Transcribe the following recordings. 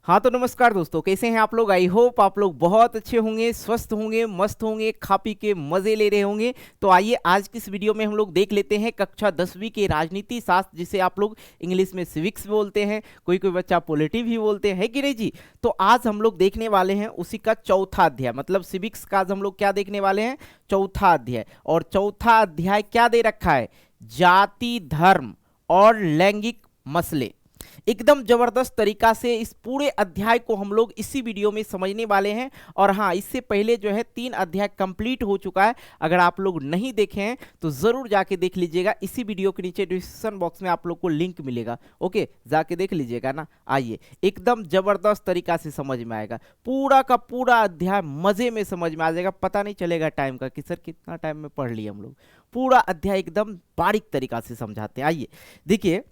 हाँ तो नमस्कार दोस्तों, कैसे हैं आप लोग। आई होप आप लोग बहुत अच्छे होंगे, स्वस्थ होंगे, मस्त होंगे, खा पी के मजे ले रहे होंगे। तो आइए आज की इस वीडियो में हम लोग देख लेते हैं कक्षा 10वीं के राजनीति शास्त्र, जिसे आप लोग इंग्लिश में सिविक्स बोलते हैं, कोई कोई बच्चा पॉलिटी भी बोलते हैं, है कि नहीं जी। तो आज हम लोग देखने वाले हैं उसी का चौथा अध्याय, मतलब सिविक्स का आज हम लोग क्या देखने वाले हैं, चौथा अध्याय। और चौथा अध्याय क्या दे रखा है, जाति धर्म और लैंगिक मसले। एकदम जबरदस्त तरीका से इस पूरे अध्याय को हम लोग इसी वीडियो में समझने वाले हैं। और हाँ, इससे पहले जो है 3 अध्याय कंप्लीट हो चुका है। अगर आप लोग नहीं देखे हैं तो जरूर जाके देख लीजिएगा, इसी वीडियो के नीचे डिस्क्रिप्शन बॉक्स में आप लोग को लिंक मिलेगा। ओके, जाके देख लीजिएगा ना। आइए, एकदम जबरदस्त तरीका से समझ में आएगा, पूरा का पूरा अध्याय मजे में समझ में आ जाएगा, पता नहीं चलेगा टाइम का कि सर कितना टाइम में पढ़ लिए हम लोग। पूरा अध्याय एकदम बारीक तरीका से समझाते हैं। आइए देखिए,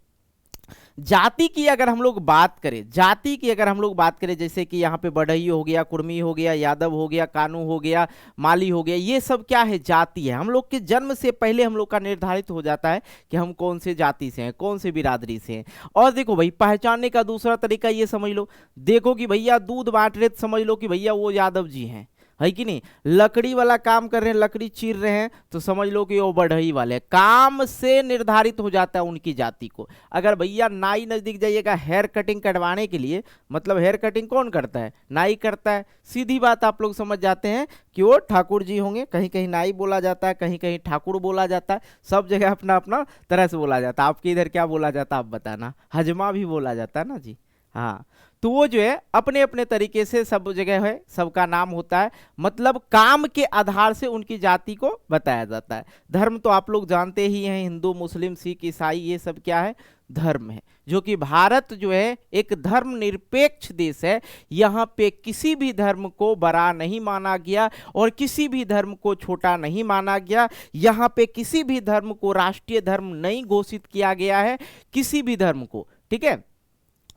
जाति की अगर हम लोग बात करें, जाति की अगर हम लोग बात करें, जैसे कि यहाँ पे बढ़ई हो गया, कुर्मी हो गया, यादव हो गया, कानू हो गया, माली हो गया, ये सब क्या है, जाति है। हम लोग के जन्म से पहले हम लोग का निर्धारित हो जाता है कि हम कौन से जाति से हैं, कौन से बिरादरी से हैं। और देखो भाई, पहचानने का दूसरा तरीका ये समझ लो, देखो कि भैया दूध बांट रहे, समझ लो कि भैया वो यादव जी हैं, है कि नहीं। लकड़ी वाला काम कर रहे हैं, लकड़ी चीर रहे हैं, तो समझ लो कि वो बढ़ई वाले। काम से निर्धारित हो जाता है उनकी जाति को। अगर भैया नाई नजदीक जाइएगा हेयर कटिंग कटवाने के लिए, मतलब हेयर कटिंग कौन करता है, नाई करता है। सीधी बात आप लोग समझ जाते हैं कि वो ठाकुर जी होंगे। कहीं कहीं नाई बोला जाता है, कहीं कहीं ठाकुर बोला जाता है, सब जगह अपना अपना तरह से बोला जाता है। आपके इधर क्या बोला जाता है आप बताना। हजमा भी बोला जाता है ना जी। हाँ, तो वो जो है अपने अपने तरीके से सब जगह है, सबका नाम होता है, मतलब काम के आधार से उनकी जाति को बताया जाता है। धर्म तो आप लोग जानते ही हैं, हिंदू मुस्लिम सिख ईसाई ये सब क्या है, धर्म है। जो कि भारत जो है एक धर्मनिरपेक्ष देश है। यहाँ पे किसी भी धर्म को बड़ा नहीं माना गया और किसी भी धर्म को छोटा नहीं माना गया। यहाँ पे किसी भी धर्म को राष्ट्रीय धर्म नहीं घोषित किया गया है, किसी भी धर्म को, ठीक है।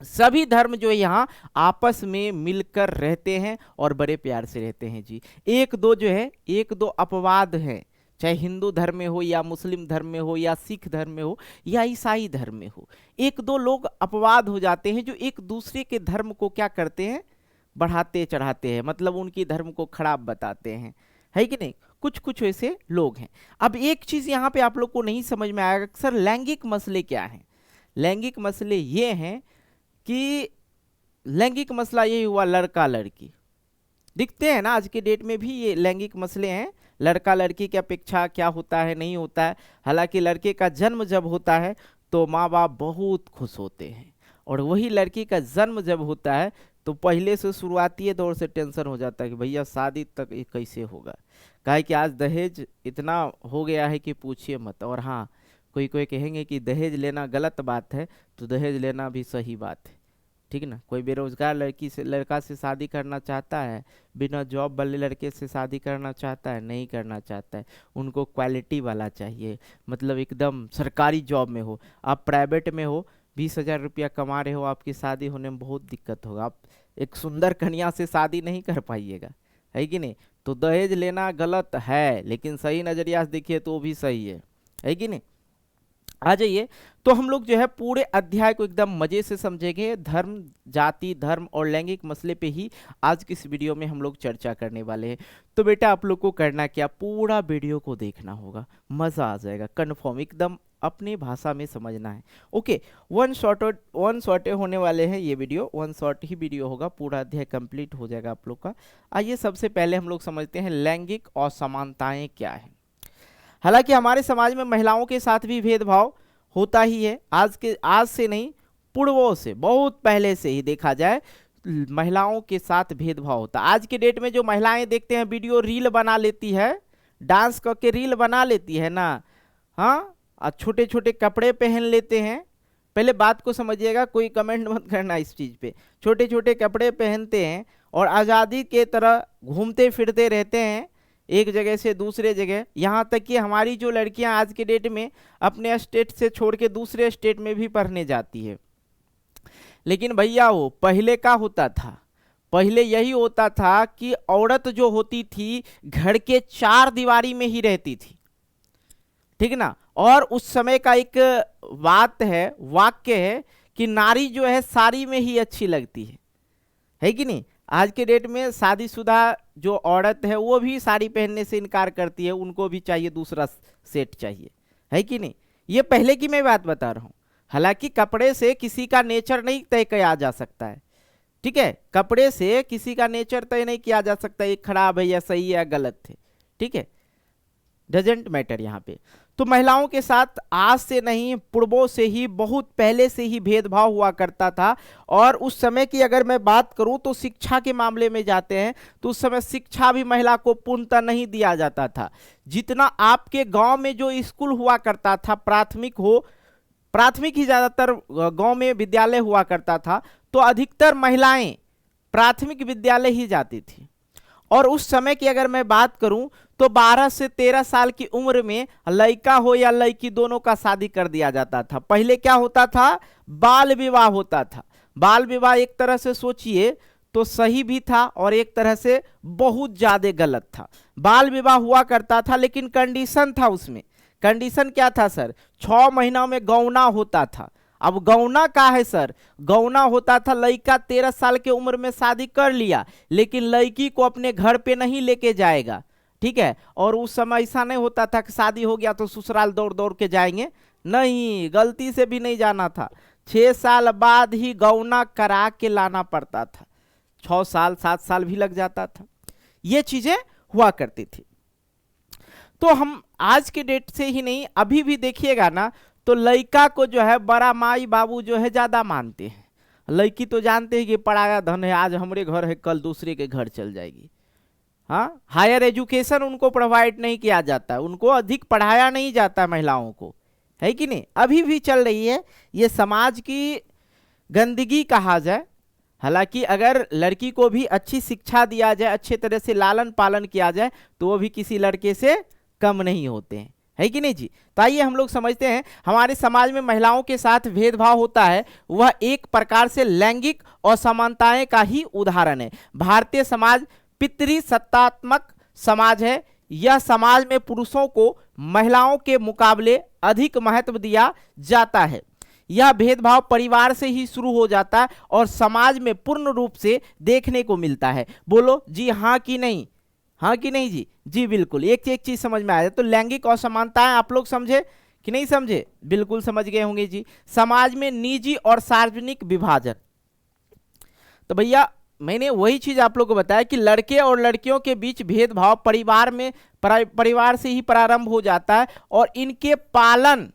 सभी धर्म जो है यहाँ आपस में मिलकर रहते हैं और बड़े प्यार से रहते हैं जी। एक दो जो है, एक दो अपवाद हैं, चाहे हिंदू धर्म में हो या मुस्लिम धर्म में हो या सिख धर्म में हो या ईसाई धर्म में हो, एक दो लोग अपवाद हो जाते हैं जो एक दूसरे के धर्म को क्या करते हैं, बढ़ाते चढ़ाते हैं, मतलब उनकी धर्म को खराब बताते हैं, है कि नहीं। कुछ कुछ ऐसे लोग हैं। अब एक चीज यहाँ पे आप लोग को नहीं समझ में आएगा, सर लैंगिक मसले क्या हैं। लैंगिक मसले ये हैं कि लैंगिक मसला यही हुआ, लड़का लड़की दिखते हैं ना, आज के डेट में भी ये लैंगिक मसले हैं। लड़का लड़की की अपेक्षा क्या होता है, नहीं होता है। हालांकि लड़के का जन्म जब होता है तो माँ बाप बहुत खुश होते हैं, और वही लड़की का जन्म जब होता है तो पहले से शुरुआती दौर से टेंशन हो जाता है कि भैया शादी तक ये कैसे होगा। काहे कि आज दहेज इतना हो गया है कि पूछिए मत। और हाँ, कोई कोई कहेंगे कि दहेज लेना गलत बात है, तो दहेज लेना भी सही बात है, ठीक ना। कोई बेरोजगार लड़का से शादी करना चाहता है, बिना जॉब वाले लड़के से शादी करना चाहता है, नहीं करना चाहता है। उनको क्वालिटी वाला चाहिए, मतलब एकदम सरकारी जॉब में हो। आप प्राइवेट में हो, 20,000 रुपया कमा रहे हो, आपकी शादी होने में बहुत दिक्कत होगा, आप एक सुंदर कन्या से शादी नहीं कर पाइएगा, है कि नहीं। तो दहेज लेना गलत है, लेकिन सही नजरिया से देखिए तो वो भी सही है कि नहीं। आ जाइए, तो हम लोग जो है पूरे अध्याय को एकदम मजे से समझेंगे। धर्म, जाति, धर्म और लैंगिक मसले पे ही आज की इस वीडियो में हम लोग चर्चा करने वाले हैं। तो बेटा आप लोग को करना क्या, पूरा वीडियो को देखना होगा, मजा आ जाएगा कन्फर्म, एकदम अपनी भाषा में समझना है। ओके, वन शॉट होने वाले हैं ये वीडियो, वन शॉट ही वीडियो होगा, पूरा अध्याय कंप्लीट हो जाएगा आप लोग का। आइए सबसे पहले हम लोग समझते हैं लैंगिक असमानताएं क्या है। हालांकि हमारे समाज में महिलाओं के साथ भी भेदभाव होता ही है, आज से नहीं, पूर्वों से, बहुत पहले से ही देखा जाए महिलाओं के साथ भेदभाव होता। आज के डेट में जो महिलाएं देखते हैं वीडियो रील बना लेती है, डांस करके रील बना लेती है ना, हाँ, और छोटे छोटे कपड़े पहन लेते हैं। पहले बात को समझिएगा, कोई कमेंट मत करना इस चीज पे। छोटे छोटे कपड़े पहनते हैं और आज़ादी के तरह घूमते फिरते रहते हैं एक जगह से दूसरे जगह। यहाँ तक कि हमारी जो लड़कियां आज के डेट में अपने स्टेट से छोड़ के दूसरे स्टेट में भी पढ़ने जाती है। लेकिन भैया वो पहले का होता था, पहले यही होता था कि औरत जो होती थी घर के 4 दीवारी में ही रहती थी, ठीक ना। और उस समय का एक बात है, वाक्य है कि नारी जो है साड़ी में ही अच्छी लगती है। है कि नहीं। आज के डेट में शादीशुदा जो औरत है वो भी साड़ी पहनने से इनकार करती है, उनको भी चाहिए दूसरा सेट चाहिए, है कि नहीं। ये पहले की मैं बात बता रहा हूँ। हालांकि कपड़े से किसी का नेचर नहीं तय किया जा सकता है, ठीक है, कपड़े से किसी का नेचर तय नहीं किया जा सकता, ये खराब है या सही है या गलत है, ठीक है, डजेंट मैटर यहाँ पे। तो महिलाओं के साथ आज से नहीं, पूर्वों से ही, बहुत पहले से ही भेदभाव हुआ करता था। और उस समय की अगर मैं बात करूं तो शिक्षा के मामले में जाते हैं तो उस समय शिक्षा भी महिला को पूर्णतः नहीं दिया जाता था। जितना आपके गांव में जो स्कूल हुआ करता था, प्राथमिक हो, प्राथमिक ही ज़्यादातर गांव में विद्यालय हुआ करता था, तो अधिकतर महिलाएं प्राथमिक विद्यालय ही जाती थी। और उस समय की अगर मैं बात करूं तो 12 से 13 साल की उम्र में लड़का हो या लड़की दोनों का शादी कर दिया जाता था। पहले क्या होता था, बाल विवाह होता था। बाल विवाह एक तरह से सोचिए तो सही भी था और एक तरह से बहुत ज्यादा गलत था। बाल विवाह हुआ करता था लेकिन कंडीशन था उसमें। कंडीशन क्या था सर, 6 महीना में गौना होता था। अब गौना का है सर, गौना होता था, लड़का 13 साल की उम्र में शादी कर लिया लेकिन लड़की को अपने घर पे नहीं लेके जाएगा, ठीक है। और उस समय ऐसा नहीं होता था कि शादी हो गया तो ससुराल दौड़ दौड़ के जाएंगे, नहीं, गलती से भी नहीं जाना था। 6 साल बाद ही गौना करा के लाना पड़ता था, 6 साल 7 साल भी लग जाता था। ये चीजें हुआ करती थी। तो हम आज के डेट से ही नहीं, अभी भी देखिएगा ना तो लड़का को जो है बड़ा माई बाबू जो है ज्यादा मानते हैं। लड़की तो जानते हैं कि पढ़ाया धन है, आज हमारे घर है कल दूसरे के घर चल जाएगी। हाँ, हायर एजुकेशन उनको प्रोवाइड नहीं किया जाता, उनको अधिक पढ़ाया नहीं जाता महिलाओं को, है कि नहीं। अभी भी चल रही है, ये समाज की गंदगी कहा जाए। हालांकि अगर लड़की को भी अच्छी शिक्षा दिया जाए, अच्छे तरह से लालन पालन किया जाए तो वो भी किसी लड़के से कम नहीं होते हैं, है कि नहीं जी। तो आइए हम लोग समझते हैं, हमारे समाज में महिलाओं के साथ भेदभाव होता है, वह एक प्रकार से लैंगिक असमानताएं का ही उदाहरण है। भारतीय समाज पितृसत्तात्मक समाज है। यह समाज में पुरुषों को महिलाओं के मुकाबले अधिक महत्व दिया जाता है। यह भेदभाव परिवार से ही शुरू हो जाता है और समाज में पूर्ण रूप से देखने को मिलता है। बोलो जी हाँ कि नहीं, हाँ कि नहीं जी। जी बिल्कुल, एक एक चीज समझ में आ जाए। तो लैंगिक असमानताएं आप लोग समझे कि नहीं समझे, बिल्कुल समझ गए होंगे जी। समाज में निजी और सार्वजनिक विभाजन, तो भैया मैंने वही चीज आप लोग को बताया कि लड़के और लड़कियों के बीच भेदभाव परिवार से ही प्रारंभ हो जाता है और इनके पालन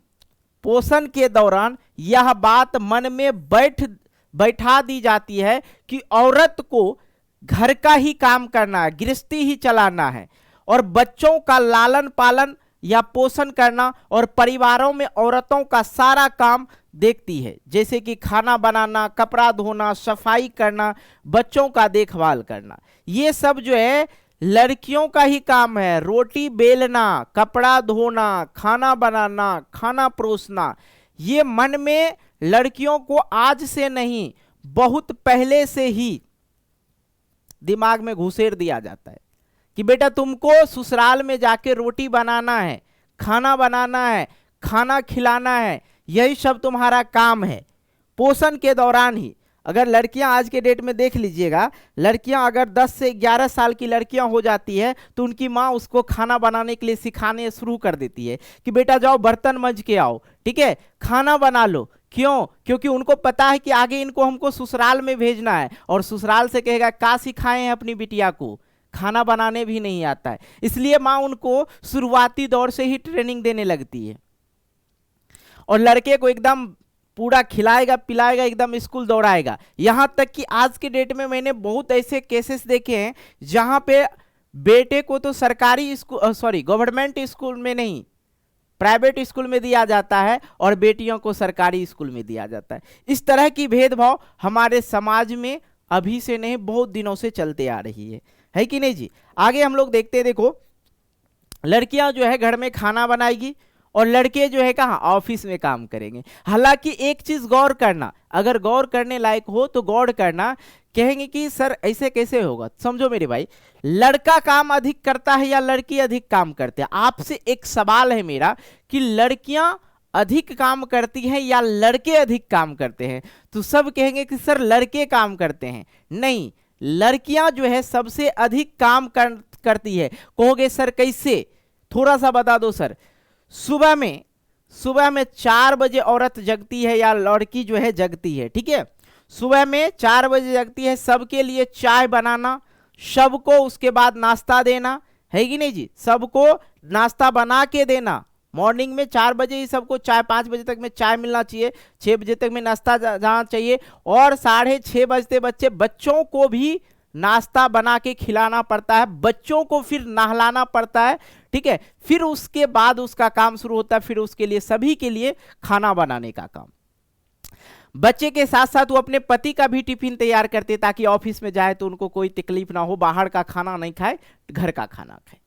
पोषण के दौरान यह बात मन में बैठा दी जाती है कि औरत को घर का ही काम करना है, गृहस्थी ही चलाना है और बच्चों का लालन पालन या पोषण करना और परिवारों में औरतों का सारा काम देखती है, जैसे कि खाना बनाना, कपड़ा धोना, सफाई करना, बच्चों का देखभाल करना। ये सब जो है लड़कियों का ही काम है। रोटी बेलना, कपड़ा धोना, खाना बनाना, खाना परोसना, ये मन में लड़कियों को आज से नहीं बहुत पहले से ही दिमाग में घुसेड़ दिया जाता है कि बेटा तुमको ससुराल में जाके रोटी बनाना है, खाना बनाना है, खाना खिलाना है, यही सब तुम्हारा काम है। पोषण के दौरान ही अगर लड़कियां आज के डेट में देख लीजिएगा, लड़कियां अगर 10 से 11 साल की लड़कियां हो जाती है तो उनकी माँ उसको खाना बनाने के लिए सिखाने शुरू कर देती है कि बेटा जाओ बर्तन मंज के आओ, ठीक है, खाना बना लो। क्यों? क्योंकि उनको पता है कि आगे इनको हमको ससुराल में भेजना है और ससुराल से कहेगा क्या सिखाए हैं अपनी बिटिया को, खाना बनाने भी नहीं आता है। इसलिए माँ उनको शुरुआती दौर से ही ट्रेनिंग देने लगती है और लड़के को एकदम पूरा खिलाएगा पिलाएगा, एकदम स्कूल दौड़ाएगा। यहां तक कि आज के डेट में मैंने बहुत ऐसे केसेस देखे हैं जहां पे बेटे को तो सरकारी स्कूल गवर्नमेंट स्कूल में नहीं, प्राइवेट स्कूल में दिया जाता है और बेटियों को सरकारी स्कूल में दिया जाता है। इस तरह की भेदभाव हमारे समाज में अभी से नहीं बहुत दिनों से चलते आ रही है कि नहीं जी। आगे हम लोग देखते हैं, देखो लड़कियां जो है घर में खाना बनाएगी और लड़के जो है कहाँ ऑफिस में काम करेंगे। हालांकि एक चीज गौर करना, अगर गौर करने लायक हो तो गौर करना, कहेंगे कि सर ऐसे कैसे होगा, समझो मेरे भाई, लड़का काम अधिक करता है या लड़की अधिक काम करते हैं। आपसे एक सवाल है मेरा कि लड़कियां अधिक काम करती हैं या लड़के अधिक काम करते हैं? तो सब कहेंगे कि सर लड़के काम करते हैं। नहीं, लड़कियां जो है सबसे अधिक काम करती है। कहोगे सर कैसे, थोड़ा सा बता दो सर। सुबह में 4 बजे औरत जगती है या लड़की जो है जगती है, ठीक है। सुबह में 4 बजे जगती है, सबके लिए चाय बनाना, सबको उसके बाद नाश्ता देना, है कि नहीं जी, सबको नाश्ता बना के देना। मॉर्निंग में 4 बजे ही सबको चाय, 5 बजे तक में चाय मिलना चाहिए, 6 बजे तक में नाश्ता जाना चाहिए, और 6:30 बजते बच्चों को भी नाश्ता बना के खिलाना पड़ता है, बच्चों को फिर नहलाना पड़ता है, ठीक है। फिर उसके बाद उसका काम शुरू होता है, फिर उसके लिए सभी के लिए खाना बनाने का काम। बच्चे के साथ साथ वो अपने पति का भी टिफिन तैयार करते ताकि ऑफिस में जाए तो उनको कोई तकलीफ ना हो, बाहर का खाना नहीं खाए, घर का खाना खाए।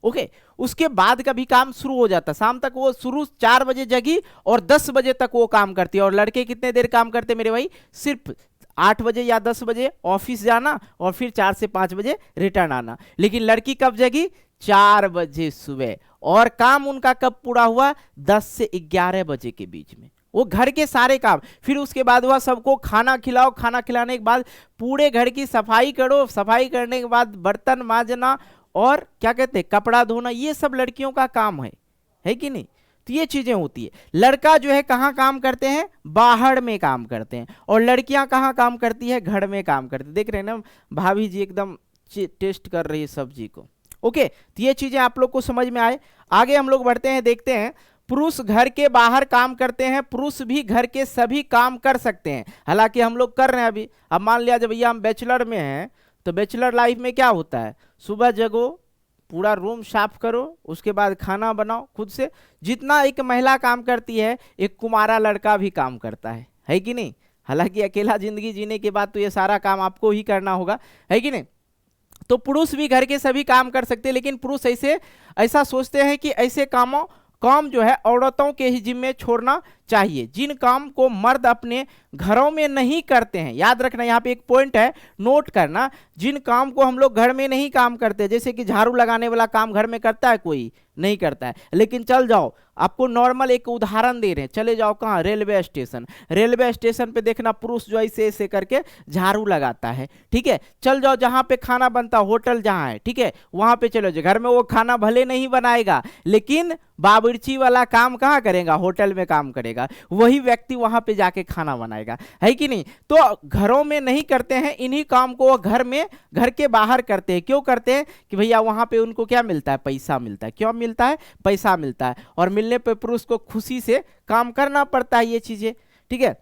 ओके, उसके बाद का भी काम शुरू हो जाता, शाम तक वो शुरू 4 बजे जगी और 10 बजे तक वो काम करती है। और लड़के कितने देर काम करते मेरे भाई, सिर्फ 8 बजे या 10 बजे ऑफिस जाना और फिर 4 से 5 बजे रिटर्न आना। लेकिन लड़की कब जगी, 4 बजे सुबह, और काम उनका कब पूरा हुआ, 10 से 11 बजे के बीच में, वो घर के सारे काम। फिर उसके बाद हुआ सबको खाना खिलाओ, खाना खिलाने के बाद पूरे घर की सफाई करो, सफाई करने के बाद बर्तन मांजना और क्या कहते हैं कपड़ा धोना, ये सब लड़कियों का काम है कि नहीं। तो ये चीजें होती है। लड़का जो है कहाँ काम करते हैं, बाहर में काम करते हैं, और लड़कियां कहाँ काम करती है, घर में काम करती है। देख रहे हैं ना भाभी जी एकदम टेस्ट कर रही है सब्जी को। ओके, तो ये चीजें आप लोग को समझ में आए। आगे हम लोग बढ़ते हैं, देखते हैं पुरुष घर के बाहर काम करते हैं, पुरुष भी घर के सभी काम कर सकते हैं। हालांकि हम लोग कर रहे हैं अभी। अब मान लिया जब भैया हम बैचलर में हैं, तो बैचलर लाइफ में क्या होता है, सुबह जगो, पूरा रूम साफ करो, उसके बाद खाना बनाओ खुद से। जितना एक महिला काम करती है, एक कुमारा लड़का भी काम करता है कि नहीं। हालांकि अकेला जिंदगी जीने के बाद तो ये सारा काम आपको ही करना होगा, है कि नहीं। तो पुरुष भी घर के सभी काम कर सकते हैं, लेकिन पुरुष ऐसा सोचते हैं कि ऐसे काम जो है औरतों के ही जिम्मे छोड़ना चाहिए, जिन काम को मर्द अपने घरों में नहीं करते हैं। याद रखना, यहाँ पे एक पॉइंट है, नोट करना, जिन काम को हम लोग घर में नहीं काम करते, जैसे कि झाड़ू लगाने वाला काम घर में करता है कोई, नहीं करता है। लेकिन चल जाओ, आपको नॉर्मल एक उदाहरण दे रहे हैं, चले जाओ कहाँ, रेलवे स्टेशन। रेलवे स्टेशन पे देखना पुरुष जो ऐसे ऐसे करके झाड़ू लगाता है, ठीक है। चल जाओ जहाँ पे खाना बनता, होटल जहाँ है, ठीक है, वहां पे चलो जाओ। घर में वो खाना भले नहीं बनाएगा, लेकिन बावर्ची वाला काम कहाँ करेगा, होटल में काम करेगा, वही व्यक्ति वहां पे जाके खाना बनाएगा, है कि नहीं। तो घरों में नहीं करते हैं, इन्हीं काम को घर के बाहर करते हैं। क्यों करते हैं कि भैया वहां पे उनको क्या मिलता है, पैसा मिलता है। क्यों मिलता है, पैसा मिलता है, और मिलने पे पुरुष को खुशी से काम करना पड़ता है, ये चीजें, ठीक है।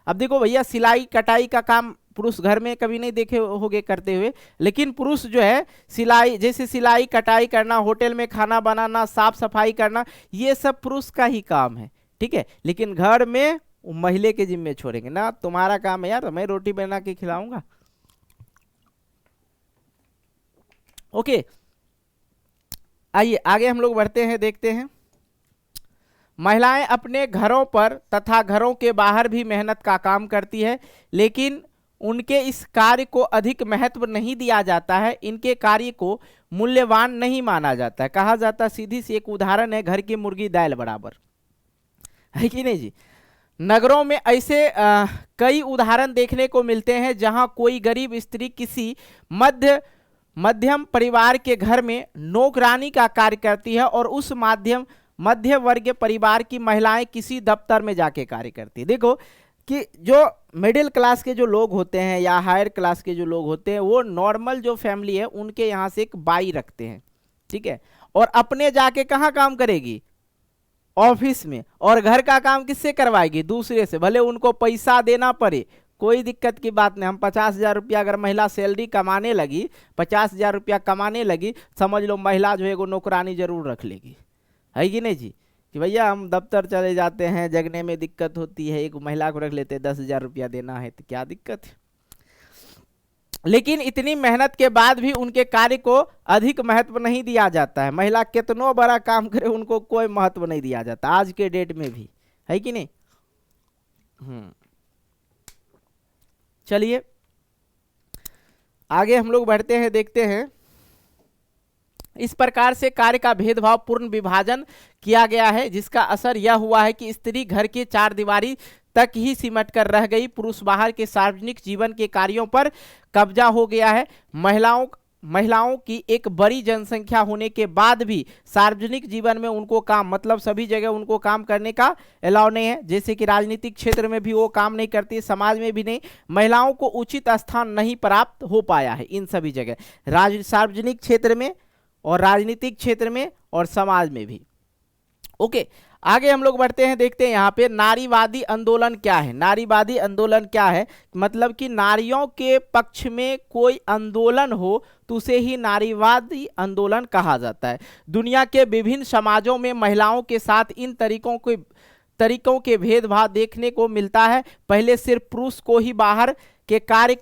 अब देखो भैया, सिलाई कटाई का काम पुरुष घर में कभी नहीं देखे होगे करते हुए, लेकिन पुरुष जो है सिलाई, जैसे सिलाई कटाई करना, होटल में खाना बनाना, साफ सफाई करना, ये सब पुरुष का ही काम है, ठीक है। लेकिन घर में महिला के जिम्मे छोड़ेंगे ना, तुम्हारा काम है यार, मैं रोटी बना के खिलाऊंगा। ओके, आइए आगे हम लोग बढ़ते हैं, देखते हैं। महिलाएं अपने घरों पर तथा घरों के बाहर भी मेहनत का काम करती है, लेकिन उनके इस कार्य को अधिक महत्व नहीं दिया जाता है, इनके कार्य को मूल्यवान नहीं माना जाता है। कहा जाता है, सीधी सी एक उदाहरण है, घर की मुर्गी दाल बराबर, है कि नहीं जी। नगरों में ऐसे कई उदाहरण देखने को मिलते हैं जहां कोई गरीब स्त्री किसी मध्यम परिवार के घर में नौकरानी का कार्य करती है, और उस मध्य वर्ग परिवार की महिलाएं किसी दफ्तर में जाके कार्य करती है। देखो कि जो मिडिल क्लास के जो लोग होते हैं या हायर क्लास के जो लोग होते हैं, वो नॉर्मल जो फैमिली है उनके यहाँ से एक बाई रखते हैं, ठीक है, और अपने जाके कहाँ काम करेगी, ऑफिस में, और घर का काम किससे करवाएगी, दूसरे से, भले उनको पैसा देना पड़े, कोई दिक्कत की बात नहीं। हम 50,000 रुपया अगर महिला सैलरी कमाने लगी, 50,000 रुपया कमाने लगी, समझ लो महिला जो है वो नौकरानी जरूर रख लेगी, है कि नहीं जी। कि भैया हम दफ्तर चले जाते हैं, जगने में दिक्कत होती है, एक महिला को रख लेते हैं, 10,000 रुपया देना है तो क्या दिक्कत है। लेकिन इतनी मेहनत के बाद भी उनके कार्य को अधिक महत्व नहीं दिया जाता है। महिला कितनो बड़ा काम करे, उनको कोई महत्व नहीं दिया जाता आज के डेट में भी, है कि नहीं। चलिए आगे हम लोग बढ़ते हैं, देखते हैं। इस प्रकार से कार्य का भेदभाव पूर्ण विभाजन किया गया है, जिसका असर यह हुआ है कि स्त्री घर के चार दीवारी तक ही सिमट कर रह गई। पुरुष बाहर के सार्वजनिक जीवन के कार्यों पर कब्जा हो गया है। महिलाओं की एक बड़ी जनसंख्या होने के बाद भी सार्वजनिक जीवन में उनको काम, मतलब सभी जगह उनको काम करने का अलाउ नहीं है। जैसे कि राजनीतिक क्षेत्र में भी वो काम नहीं करती, समाज में भी नहीं, महिलाओं को उचित स्थान नहीं प्राप्त हो पाया है इन सभी जगह, सार्वजनिक क्षेत्र में और राजनीतिक क्षेत्र में और समाज में भी। ओके, आगे हम लोग बढ़ते हैं, देखते हैं यहाँ पे नारीवादी आंदोलन क्या है। नारीवादी आंदोलन क्या है, मतलब कि नारियों के पक्ष में कोई आंदोलन हो तो उसे ही नारीवादी आंदोलन कहा जाता है। दुनिया के विभिन्न समाजों में महिलाओं के साथ इन तरीकों के भेदभाव देखने को मिलता है। पहले सिर्फ पुरुष को ही बाहर के कार्य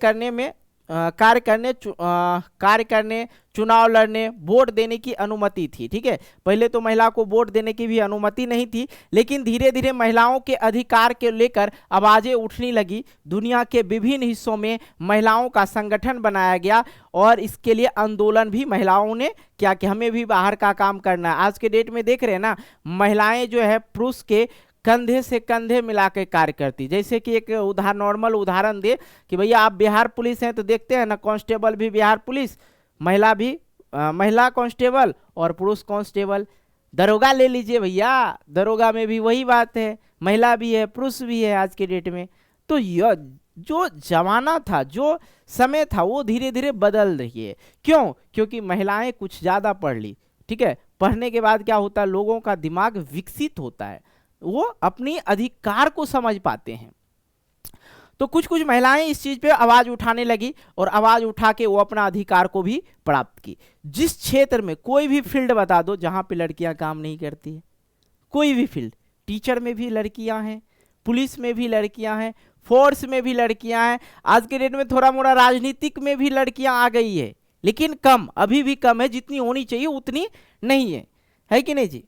करने, चुनाव लड़ने, वोट देने की अनुमति थी। ठीक है, पहले तो महिला को वोट देने की भी अनुमति नहीं थी, लेकिन धीरे धीरे महिलाओं के अधिकार के लेकर आवाजें उठने लगी। दुनिया के विभिन्न हिस्सों में महिलाओं का संगठन बनाया गया और इसके लिए आंदोलन भी महिलाओं ने क्या कि हमें भी बाहर का काम करना है। आज के डेट में देख रहे हैं ना, महिलाएं जो है पुरुष के कंधे से कंधे मिला के कार्य करती। जैसे कि एक नॉर्मल उदाहरण दे कि भैया आप बिहार पुलिस हैं तो देखते हैं ना, कांस्टेबल भी बिहार पुलिस, महिला भी महिला कांस्टेबल और पुरुष कांस्टेबल। दरोगा ले लीजिए भैया, दरोगा में भी वही बात है, महिला भी है पुरुष भी है आज के डेट में। तो यह जो जमाना था, जो समय था, वो धीरे धीरे बदल रही है। क्यों? क्योंकि महिलाएं कुछ ज़्यादा पढ़ ली। ठीक है, पढ़ने के बाद क्या होता है, लोगों का दिमाग विकसित होता है, वो अपनी अधिकार को समझ पाते हैं। तो कुछ कुछ महिलाएं इस चीज पे आवाज उठाने लगी और आवाज उठा के वो अपना अधिकार को भी प्राप्त की। जिस क्षेत्र में कोई भी फील्ड बता दो जहां पे लड़कियां काम नहीं करती है, कोई भी फील्ड, टीचर में भी लड़कियां हैं, पुलिस में भी लड़कियां हैं, फोर्स में भी लड़कियां हैं। आज के डेट में थोड़ा मोड़ा राजनीतिक में भी लड़कियां आ गई है, लेकिन कम, अभी भी कम है, जितनी होनी चाहिए उतनी नहीं है कि नहीं जी।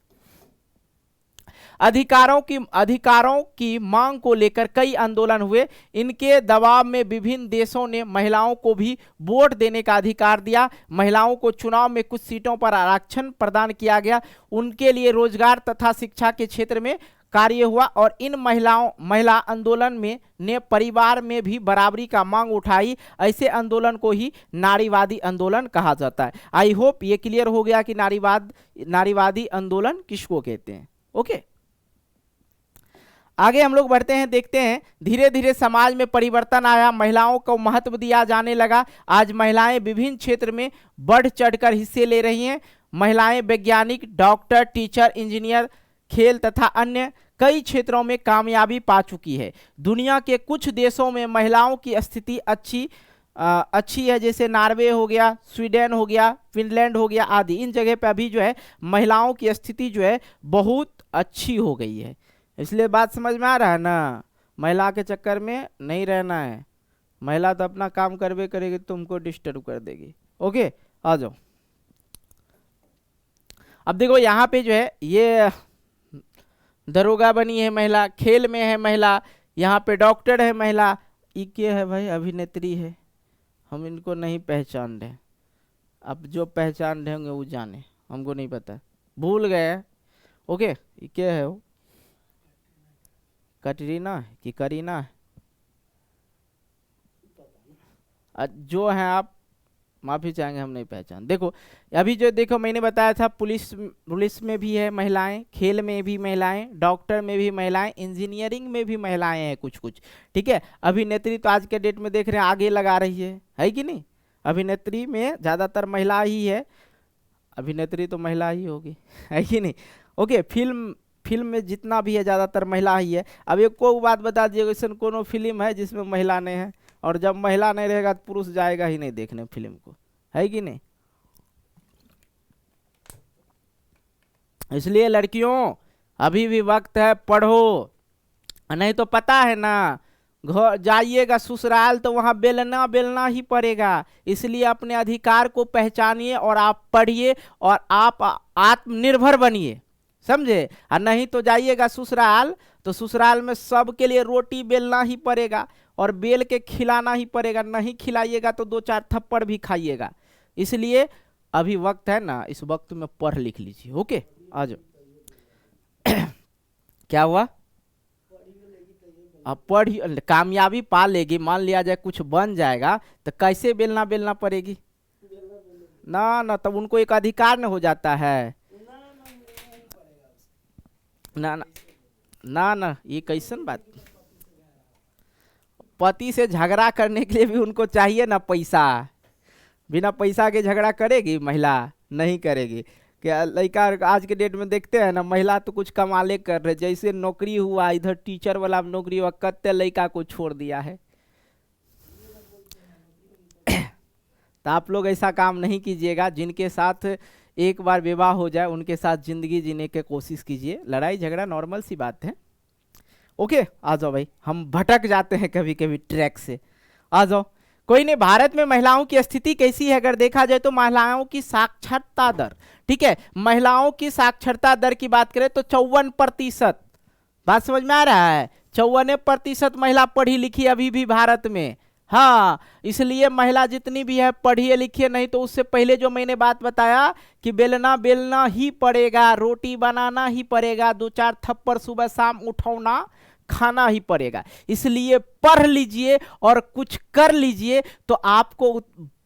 अधिकारों की मांग को लेकर कई आंदोलन हुए। इनके दबाव में विभिन्न देशों ने महिलाओं को भी वोट देने का अधिकार दिया। महिलाओं को चुनाव में कुछ सीटों पर आरक्षण प्रदान किया गया। उनके लिए रोजगार तथा शिक्षा के क्षेत्र में कार्य हुआ और इन महिला आंदोलन ने परिवार में भी बराबरी का मांग उठाई। ऐसे आंदोलन को ही नारीवादी आंदोलन कहा जाता है। आई होप ये क्लियर हो गया कि नारीवादी आंदोलन किसको कहते हैं। ओके, आगे हम लोग बढ़ते हैं, देखते हैं धीरे धीरे समाज में परिवर्तन आया, महिलाओं को महत्व दिया जाने लगा। आज महिलाएं विभिन्न क्षेत्र में बढ़ चढ़कर हिस्से ले रही हैं। महिलाएं वैज्ञानिक, डॉक्टर, टीचर, इंजीनियर, खेल तथा अन्य कई क्षेत्रों में कामयाबी पा चुकी है। दुनिया के कुछ देशों में महिलाओं की स्थिति अच्छी है, जैसे नॉर्वे हो गया, स्वीडन हो गया, फिनलैंड हो गया आदि। इन जगह पे अभी जो है महिलाओं की स्थिति जो है बहुत अच्छी हो गई है। इसलिए बात समझ में आ रहा है ना, महिला के चक्कर में नहीं रहना है। महिला तो अपना काम करवे करेगी, तुमको डिस्टर्ब कर देगी। ओके, आ जाओ। अब देखो यहाँ पे जो है ये दरोगा बनी है महिला, खेल में है महिला, यहाँ पे डॉक्टर है महिला। ये क्या है भाई, अभिनेत्री है, हम इनको नहीं पहचान रहे। अब जो पहचान रहे होंगे वो जाने, हमको नहीं पता, भूल गए। ओके, ये क्या है, वो कटरीना है कि करीना है, जो है आप माफी चाहेंगे, हम नहीं पहचान। देखो अभी जो देखो मैंने बताया था, पुलिस में भी है महिलाएं, खेल में भी महिलाएं, डॉक्टर में भी महिलाएं, इंजीनियरिंग में भी महिलाएं हैं कुछ कुछ। ठीक है, अभिनेत्री तो आज के डेट में देख रहे हैं आगे लगा रही है कि नहीं। अभिनेत्री में ज़्यादातर महिला ही है, अभिनेत्री तो महिला ही होगी, है कि नहीं। ओके, फिल्म में जितना भी है ज़्यादातर महिला ही है। अब एक को बात बता दिए, ऐसा कोनो फिल्म है जिसमें महिला नहीं है, और जब महिला नहीं रहेगा तो पुरुष जाएगा ही नहीं देखने फिल्म को, है कि नहीं। इसलिए लड़कियों अभी भी वक्त है, पढ़ो, नहीं तो पता है ना घर जाइएगा ससुराल तो वहाँ बेलना ही पड़ेगा। इसलिए अपने अधिकार को पहचानिए और आप पढ़िए और आप आत्मनिर्भर बनिए, समझे। और नहीं तो जाइएगा ससुराल तो ससुराल में सबके लिए रोटी बेलना ही पड़ेगा और बेल के खिलाना ही पड़ेगा। नहीं खिलाइएगा तो 2-4 थप्पड़ भी खाइएगा। इसलिए अभी वक्त है ना, इस वक्त में पढ़ लिख लीजिए। ओके, आ जाओ। क्या हुआ? अब पढ़ कामयाबी पा लेगी, मान लिया जाए कुछ बन जाएगा तो कैसे बेलना बेलना पड़ेगी ना ना, तब उनको एक अधिकार न हो जाता है। ना ना ना ना, ये कैसन बात? पति से झगड़ा करने के लिए भी उनको चाहिए ना पैसा। बिना पैसा के झगड़ा करेगी महिला? नहीं करेगी। क्या लड़का आज के डेट में देखते हैं ना, महिला तो कुछ कमाले कर रहे, जैसे नौकरी हुआ, इधर टीचर वाला नौकरी हुआ, कत्ते लड़का को छोड़ दिया है। तो आप लोग ऐसा काम नहीं कीजिएगा। जिनके साथ एक बार विवाह हो जाए उनके साथ जिंदगी जीने की कोशिश कीजिए। लड़ाई झगड़ा नॉर्मल सी बात है। ओके, आ जाओ भाई, हम भटक जाते हैं कभी कभी ट्रैक से। आ जाओ, कोई नहीं। भारत में महिलाओं की स्थिति कैसी है अगर देखा जाए तो महिलाओं की साक्षरता दर, ठीक है, महिलाओं की साक्षरता दर की बात करें तो 54%। बात समझ में आ रहा है? 54% महिला पढ़ी लिखी अभी भी भारत में। हाँ, इसलिए महिला जितनी भी है पढ़िए लिखिए, नहीं तो उससे पहले जो मैंने बात बताया कि बेलना बेलना ही पड़ेगा, रोटी बनाना ही पड़ेगा, 2-4 थप्पड़ सुबह शाम उठौना खाना ही पड़ेगा। इसलिए पढ़ लीजिए और कुछ कर लीजिए तो आपको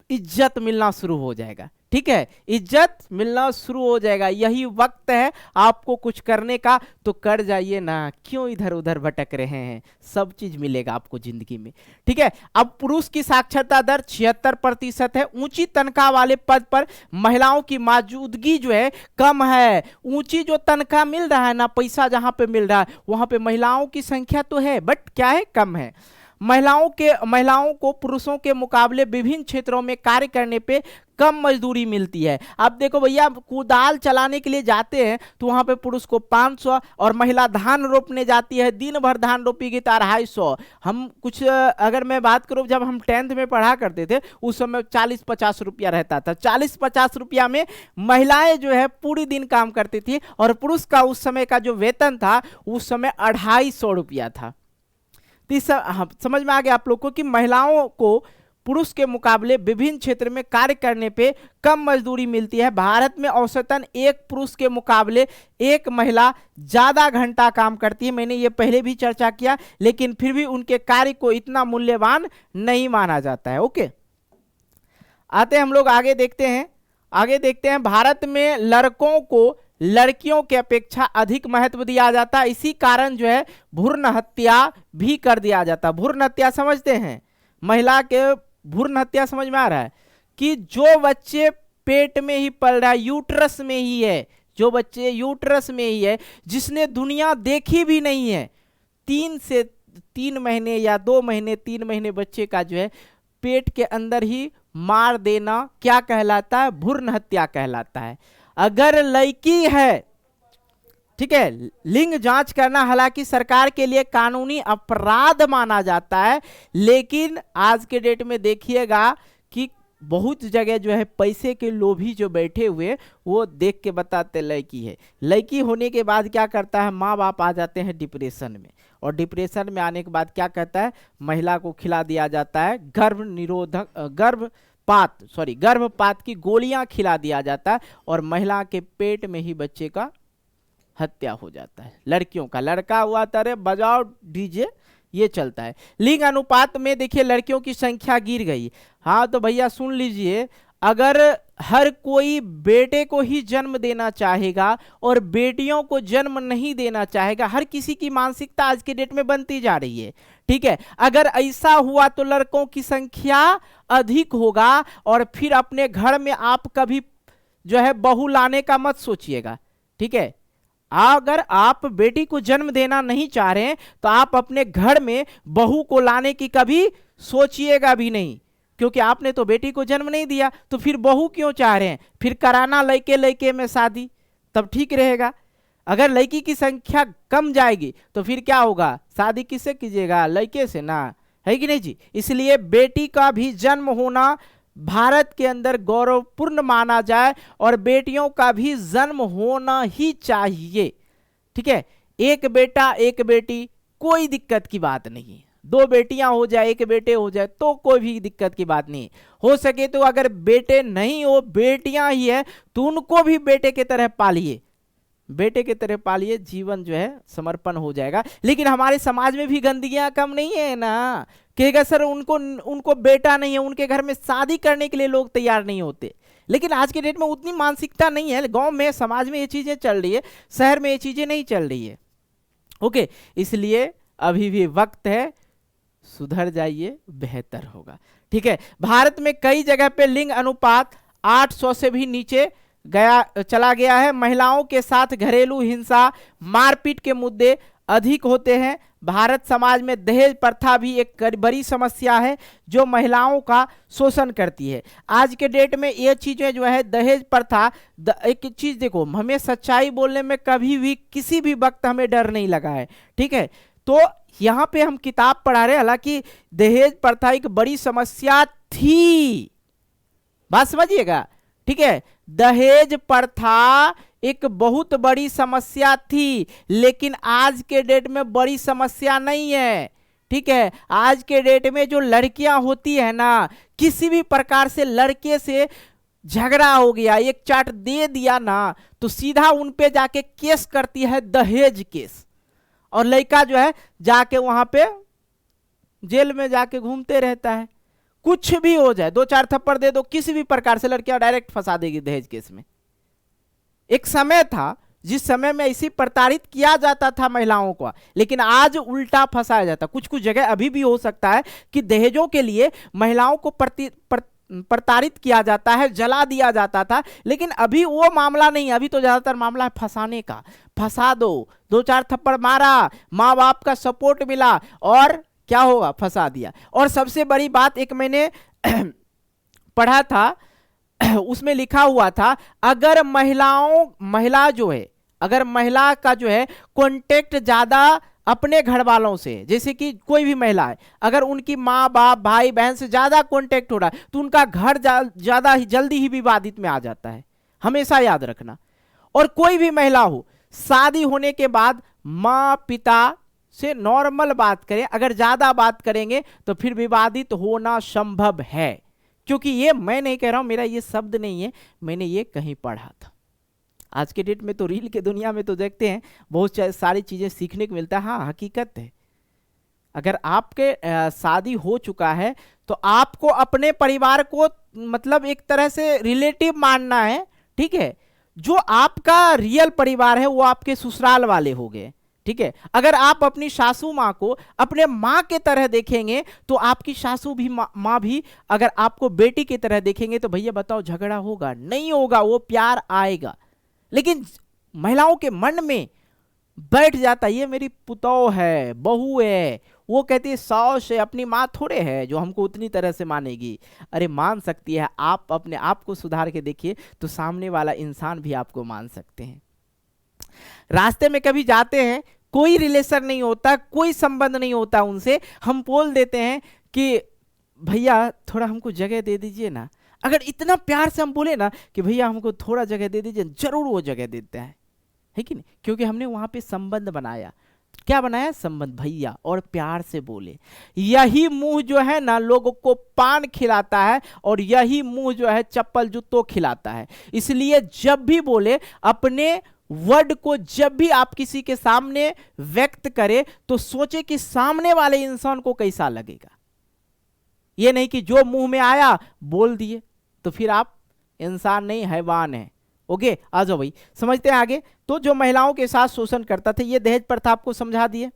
इज्जत मिलना शुरू हो जाएगा। ठीक है, इज्जत मिलना शुरू हो जाएगा। यही वक्त है आपको कुछ करने का, तो कर जाइए ना, क्यों इधर उधर भटक रहे हैं? सब चीज मिलेगा आपको जिंदगी में। ठीक है, अब पुरुष की साक्षरता दर 76% है। ऊंची तनख्वाह वाले पद पर महिलाओं की मौजूदगी जो है कम है। ऊंची जो तनख्वाह मिल रहा है ना, पैसा जहां पे मिल रहा है वहां पे महिलाओं की संख्या तो है, बट क्या है, कम है। महिलाओं को पुरुषों के मुकाबले विभिन्न क्षेत्रों में कार्य करने पे कम मजदूरी मिलती है। अब देखो भैया, कुदाल चलाने के लिए जाते हैं तो वहां पे पुरुष को 500, और महिला धान रोपने जाती है, दिन भर धान रोपेगी तो 250। हम कुछ अगर मैं बात करूं, जब हम 10th में पढ़ा करते थे उस समय 40-50 रुपया रहता था। 40-50 रुपया में महिलाएं जो है पूरी दिन काम करती थी, और पुरुष का उस समय का जो वेतन था उस समय 250 रुपया था। समझ में आ गया आप लोग को कि महिलाओं को पुरुष के मुकाबले विभिन्न क्षेत्र में कार्य करने पे कम मजदूरी मिलती है। भारत में औसतन एक पुरुष के मुकाबले एक महिला ज्यादा घंटा काम करती है। मैंने ये पहले भी चर्चा किया, लेकिन फिर भी उनके कार्य को इतना मूल्यवान नहीं माना जाता है। ओके, आते हम लोग आगे देखते हैं। भारत में लड़कों को लड़कियों के अपेक्षा अधिक महत्व दिया जाता है। इसी कारण जो है भ्रूण हत्या भी कर दिया जाता है। भ्रूण हत्या समझते हैं? महिला के भ्रूण हत्या समझ में आ रहा है कि जो बच्चे पेट में ही पल रहा है, यूट्रस में ही है, जो बच्चे यूट्रस में ही है, जिसने दुनिया देखी भी नहीं है, 3 महीने या 2 महीने 3 महीने बच्चे का जो है पेट के अंदर ही मार देना क्या कहलाता है? भ्रूण हत्या कहलाता है। अगर लड़की है, ठीक है, लिंग जांच करना हालांकि सरकार के लिए कानूनी अपराध माना जाता है, लेकिन आज के डेट में देखिएगा कि बहुत जगह जो है पैसे के लोभी जो बैठे हुए वो देख के बताते लड़की है। लड़की होने के बाद क्या करता है, माँ बाप आ जाते हैं डिप्रेशन में, और डिप्रेशन में आने के बाद क्या कहता है, महिला को खिला दिया जाता है गर्भपात की गोलियां खिला दिया जाता है, और महिला के पेट में ही बच्चे का हत्या हो जाता है। लड़कियों का, लड़का हुआ तरह बजाओ डीजे, ये चलता है। लिंग अनुपात में देखिए लड़कियों की संख्या गिर गई। हाँ तो भैया सुन लीजिए, अगर हर कोई बेटे को ही जन्म देना चाहेगा और बेटियों को जन्म नहीं देना चाहेगा, हर किसी की मानसिकता आज के डेट में बनती जा रही है। ठीक है, अगर ऐसा हुआ तो लड़कों की संख्या अधिक होगा, और फिर अपने घर में आप कभी जो है बहू लाने का मत सोचिएगा। ठीक है, अगर आप बेटी को जन्म देना नहीं चाह रहे हैं तो आप अपने घर में बहू को लाने की कभी सोचिएगा भी नहीं, क्योंकि आपने तो बेटी को जन्म नहीं दिया, तो फिर बहू क्यों चाह रहे हैं? फिर कराना लड़के में शादी, तब ठीक रहेगा। अगर लड़की की संख्या कम जाएगी तो फिर क्या होगा, शादी किससे कीजिएगा? लड़के से ना, है कि नहीं जी? इसलिए बेटी का भी जन्म होना भारत के अंदर गौरवपूर्ण माना जाए, और बेटियों का भी जन्म होना ही चाहिए। ठीक है, एक बेटा एक बेटी, कोई दिक्कत की बात नहीं है, 2 बेटियां हो जाए 1 बेटे हो जाए तो कोई भी दिक्कत की बात नहीं। हो सके तो अगर बेटे नहीं हो बेटियां ही है तो उनको भी बेटे की तरह पालिए, बेटे की तरह पालिए, जीवन जो है समर्पण हो जाएगा। लेकिन हमारे समाज में भी गंदगियां कम नहीं है ना, कहेगा सर उनको उनको बेटा नहीं है, उनके घर में शादी करने के लिए लोग तैयार नहीं होते। लेकिन आज के डेट में उतनी मानसिकता नहीं है, गांव में समाज में ये चीजें चल रही है, शहर में ये चीजें नहीं चल रही है। ओके, इसलिए अभी भी वक्त है, सुधर जाइए, बेहतर होगा। ठीक है, भारत में कई जगह पे लिंग अनुपात 800 से भी नीचे चला गया है। महिलाओं के साथ घरेलू हिंसा, मारपीट के मुद्दे अधिक होते हैं। भारत समाज में दहेज प्रथा भी एक बड़ी समस्या है जो महिलाओं का शोषण करती है। आज के डेट में ये चीजें जो है दहेज प्रथा, एक चीज देखो, हमें सच्चाई बोलने में कभी भी किसी भी वक्त हमें डर नहीं लगा है। ठीक है, तो यहां पे हम किताब पढ़ा रहे, हालांकि दहेज प्रथा एक बड़ी समस्या थी, बात समझिएगा। ठीक है, दहेज प्रथा एक बहुत बड़ी समस्या थी, लेकिन आज के डेट में बड़ी समस्या नहीं है। ठीक है, आज के डेट में जो लड़कियां होती है ना, किसी भी प्रकार से लड़के से झगड़ा हो गया, एक चाट दे दिया ना, तो सीधा उन पे जाके केस करती है, दहेज केस, और लड़का जो है जाके वहां पे जेल में जाके घूमते रहता है। कुछ भी हो जाए, 2-4 थप्पड़ दे दो, किसी भी प्रकार से लड़कियां डायरेक्ट फंसा देगी दहेज केस में। एक समय था जिस समय में ऐसी प्रताड़ित किया जाता था महिलाओं को, लेकिन आज उल्टा फंसाया जाता। कुछ कुछ जगह अभी भी हो सकता है कि दहेजों के लिए महिलाओं को प्रताड़ित किया जाता है, जला दिया जाता था, लेकिन अभी वो मामला नहीं। अभी तो ज्यादातर मामला है फंसाने का, फंसा दो, 2-4 थप्पड़ मारा, माँ बाप का सपोर्ट मिला और क्या होगा, फंसा दिया। और सबसे बड़ी बात, एक मैंने पढ़ा था, उसमें लिखा हुआ था, अगर महिला जो है, अगर महिला का जो है कांटेक्ट ज्यादा अपने घर वालों से, जैसे कि कोई भी महिला है, अगर उनकी माँ बाप भाई बहन से ज्यादा कांटेक्ट हो रहा है तो उनका घर ज्यादा ही जल्दी ही विवादित में आ जाता है, हमेशा याद रखना। और कोई भी महिला हो, शादी होने के बाद माँ पिता से नॉर्मल बात करें, अगर ज्यादा बात करेंगे तो फिर विवादित होना संभव है। क्योंकि ये मैं नहीं कह रहा हूं, मेरा ये शब्द नहीं है, मैंने ये कहीं पढ़ा था। आज के डेट में तो रील के दुनिया में तो देखते हैं बहुत सारी चीजें सीखने को मिलता है। हाँ, हकीकत है, अगर आपके शादी हो चुका है तो आपको अपने परिवार को मतलब एक तरह से रिलेटिव मानना है। ठीक है, जो आपका रियल परिवार है वो आपके ससुराल वाले हो गए। ठीक है, अगर आप अपनी सासू माँ को अपने माँ के तरह देखेंगे तो आपकी सासू भी माँ भी अगर आपको बेटी की तरह देखेंगे तो भैया बताओ झगड़ा होगा? नहीं होगा, वो प्यार आएगा। लेकिन महिलाओं के मन में बैठ जाता, ये मेरी पुतौह है, बहू है, वो कहती है सास है, अपनी माँ थोड़े है जो हमको उतनी तरह से मानेगी। अरे मान सकती है, आप अपने आप को सुधार के देखिए तो सामने वाला इंसान भी आपको मान सकते हैं। रास्ते में कभी जाते हैं, कोई रिलेशन नहीं होता, कोई संबंध नहीं होता उनसे, हम बोल देते हैं कि भैया थोड़ा हमको जगह दे दीजिए ना। अगर इतना प्यार से हम बोले ना कि भैया हमको थोड़ा जगह दे दीजिए, जरूर वो जगह देता है कि नहीं? क्योंकि हमने वहां पे संबंध बनाया। क्या बनाया? संबंध। भैया और प्यार से बोले। यही मुंह जो है ना लोगों को पान खिलाता है और यही मुंह जो है चप्पल जूतों खिलाता है। इसलिए जब भी बोले, अपने वर्ड को जब भी आप किसी के सामने व्यक्त करें तो सोचे कि सामने वाले इंसान को कैसा लगेगा। ये नहीं कि जो मुंह में आया बोल दिए, तो फिर आप इंसान नहीं हैवान है। ओके, आ जाओ भाई, समझते हैं आगे। तो जो महिलाओं के साथ शोषण करता था, ये दहेज प्रथा आपको समझा दिए,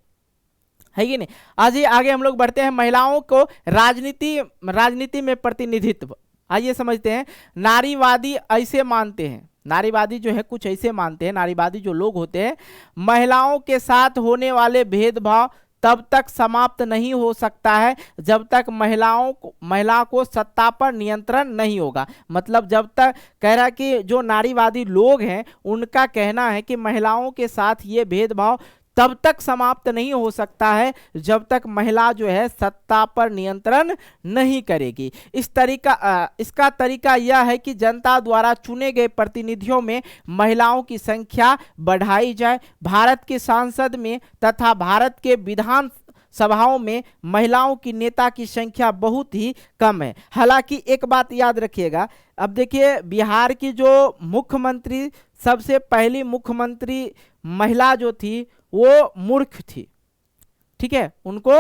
है कि नहीं? आज ये आगे हम लोग बढ़ते हैं, महिलाओं को राजनीति में प्रतिनिधित्व। आइए समझते हैं। नारीवादी ऐसे मानते हैं, नारीवादी जो है कुछ ऐसे मानते हैं, नारीवादी जो लोग होते हैं, महिलाओं के साथ होने वाले भेदभाव तब तक समाप्त नहीं हो सकता है जब तक महिला को सत्ता पर नियंत्रण नहीं होगा। मतलब जब तक, कह रहा कि जो नारीवादी लोग हैं उनका कहना है कि महिलाओं के साथ ये भेदभाव तब तक समाप्त नहीं हो सकता है जब तक महिला जो है सत्ता पर नियंत्रण नहीं करेगी। इसका तरीका यह है कि जनता द्वारा चुने गए प्रतिनिधियों में महिलाओं की संख्या बढ़ाई जाए। भारत के संसद में तथा भारत के विधान सभाओं में महिलाओं की नेता की संख्या बहुत ही कम है। हालांकि एक बात याद रखिएगा, अब देखिए बिहार की जो मुख्यमंत्री, सबसे पहली मुख्यमंत्री महिला जो थी वो मूर्ख थी, ठीक है, उनको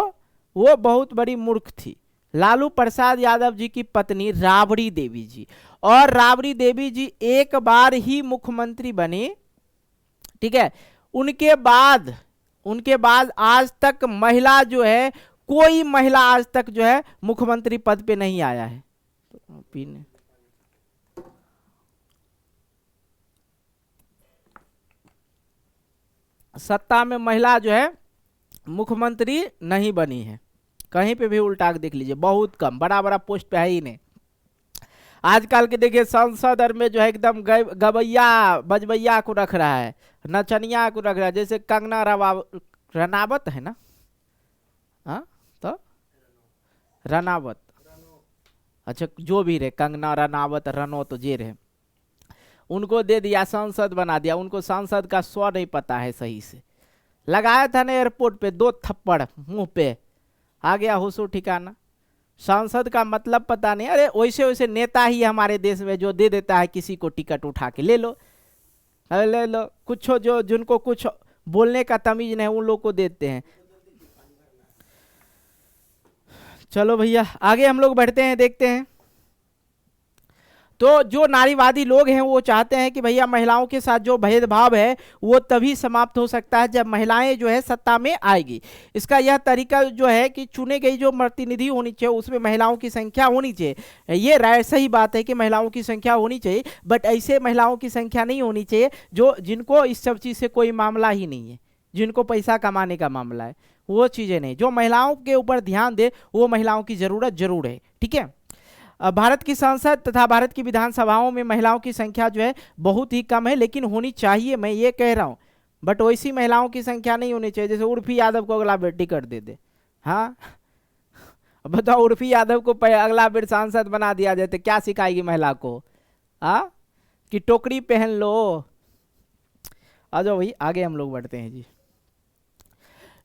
वो बहुत बड़ी मूर्ख थी, लालू प्रसाद यादव जी की पत्नी राबड़ी देवी जी। और राबड़ी देवी जी एक बार ही मुख्यमंत्री बने, ठीक है, उनके बाद आज तक महिला जो है, कोई महिला आज तक जो है मुख्यमंत्री पद पे नहीं आया है। सत्ता में महिला जो है मुख्यमंत्री नहीं बनी है, कहीं पे भी उल्टा के देख लीजिए, बहुत कम, बड़ा बड़ा पोस्ट पे है ही नहीं। आजकल के देखिए संसद में जो है एकदम गवैया बजबैया को रख रहा है, नचनिया को रख रहा है, जैसे कंगना रनावत है ना, हाँ तो रनावत, अच्छा जो भी रहे, कंगना रनावत रनो तो जे रहे, उनको दे दिया, सांसद बना दिया। उनको सांसद का स्व नहीं पता है सही से, लगाया था ना एयरपोर्ट पे 2 थप्पड़ मुंह पे, आ गया होशो ठिकाना। सांसद का मतलब पता नहीं। अरे वैसे वैसे नेता ही हमारे देश में जो दे देता है किसी को टिकट उठा के, ले लो, अरे ले लो, कुछ जो जिनको कुछ बोलने का तमीज नहीं उन लोग को देते हैं। चलो भैया आगे हम लोग बढ़ते हैं, देखते हैं। तो जो नारीवादी लोग हैं वो चाहते हैं कि भैया महिलाओं के साथ जो भेदभाव है वो तभी समाप्त हो सकता है जब महिलाएं जो है सत्ता में आएगी। इसका यह तरीका जो है कि चुने गई जो प्रतिनिधि होनी चाहिए उसमें महिलाओं की संख्या होनी चाहिए। ये राय सही बात है कि महिलाओं की संख्या होनी चाहिए, बट ऐसे महिलाओं की संख्या नहीं होनी चाहिए जिनको इस सब चीज़ से कोई मामला ही नहीं है, जिनको पैसा कमाने का मामला है, वो चीज़ें नहीं। जो महिलाओं के ऊपर ध्यान दे वो महिलाओं की ज़रूरत जरूर है, ठीक है। भारत की संसद तथा भारत की विधानसभाओं में महिलाओं की संख्या जो है बहुत ही कम है, लेकिन होनी चाहिए, मैं ये कह रहा हूँ, बट वैसी महिलाओं की संख्या नहीं होनी चाहिए जैसे उर्फी यादव को अगला बेर टिकट दे दे। हाँ बताओ, उर्फी यादव को अगला बेर सांसद बना दिया जाए तो क्या सिखाएगी महिला को? हाँ कि टोकरी पहन लो। आ जाओ भाई आगे हम लोग बढ़ते हैं जी।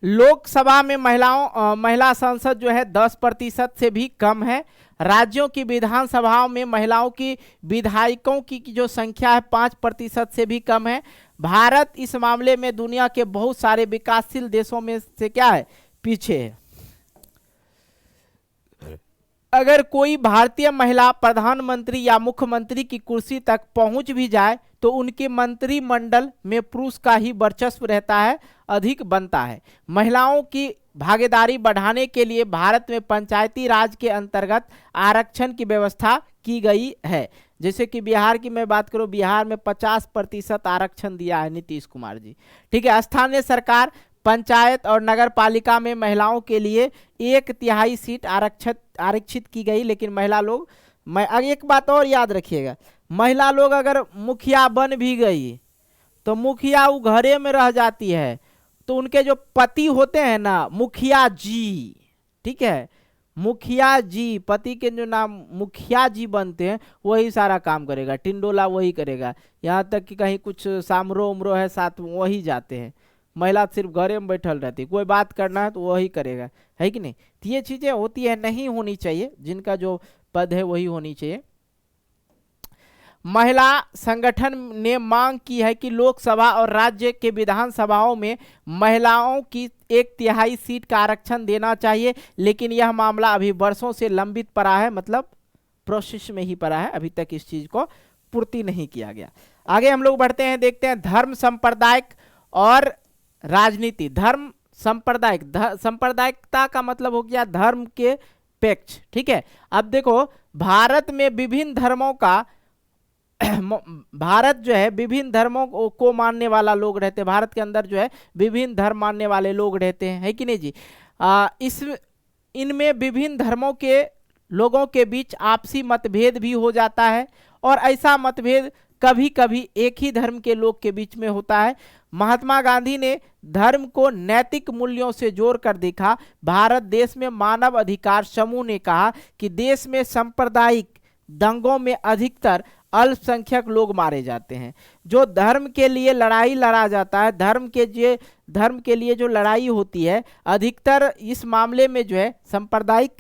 लोकसभा में महिला सांसद जो है 10% से भी कम है। राज्यों की विधानसभाओं में महिलाओं की विधायकों की जो संख्या है 5% से भी कम है। भारत इस मामले में दुनिया के बहुत सारे विकासशील देशों में से क्या है, पीछे है। अगर कोई भारतीय महिला प्रधानमंत्री या मुख्यमंत्री की कुर्सी तक पहुंच भी जाए तो उनके मंत्रिमंडल में पुरुष का ही वर्चस्व रहता है, अधिक बनता है। महिलाओं की भागीदारी बढ़ाने के लिए भारत में पंचायती राज के अंतर्गत आरक्षण की व्यवस्था की गई है। जैसे कि बिहार की मैं बात करूं, बिहार में 50% आरक्षण दिया है नीतीश कुमार जी, ठीक है। स्थानीय सरकार, पंचायत और नगर पालिका में महिलाओं के लिए 1/3 सीट आरक्षित की गई, लेकिन महिला लोग, एक बात और याद रखिएगा, महिला लोग अगर मुखिया बन भी गई तो मुखिया वो घरे में रह जाती है, तो उनके जो पति होते हैं ना, मुखिया जी, ठीक है, मुखिया जी, पति के जो नाम मुखिया जी बनते हैं वही सारा काम करेगा, टिंडोला वही करेगा, यहाँ तक कि कहीं कुछ सामरो उमरो है साथ वही जाते हैं। महिला सिर्फ घरे में बैठल रहती, कोई बात करना है तो वही करेगा, है कि नहीं। तो ये चीज़ें होती है, नहीं होनी चाहिए, जिनका जो पद है वही होनी चाहिए। महिला संगठन ने मांग की है कि लोकसभा और राज्य के विधानसभाओं में महिलाओं की 1/3 सीट का आरक्षण देना चाहिए, लेकिन यह मामला अभी वर्षों से लंबित पड़ा है, मतलब प्रोसेस में ही पड़ा है, अभी तक इस चीज को पूर्ति नहीं किया गया। आगे हम लोग बढ़ते हैं, देखते हैं धर्म, सांप्रदायिक और राजनीति। धर्म सांप्रदायिकता का मतलब हो गया धर्म के पक्ष, ठीक है। अब देखो भारत में विभिन्न धर्मों का भारत जो है विभिन्न धर्मों को मानने वाला लोग रहते हैं, भारत के अंदर जो है विभिन्न धर्म मानने वाले लोग रहते हैं, है कि नहीं जी। इनमें विभिन्न धर्मों के लोगों के बीच आपसी मतभेद भी हो जाता है, और ऐसा मतभेद कभी कभी एक ही धर्म के लोग के बीच में होता है। महात्मा गांधी ने धर्म को नैतिक मूल्यों से जोड़कर देखा। भारत देश में मानव अधिकार समूह ने कहा कि देश में सांप्रदायिक दंगों में अधिकतर अल्पसंख्यक लोग मारे जाते हैं। जो धर्म के लिए लड़ाई लड़ा जाता है, धर्म के लिए जो लड़ाई होती है, अधिकतर इस मामले में जो है सांप्रदायिक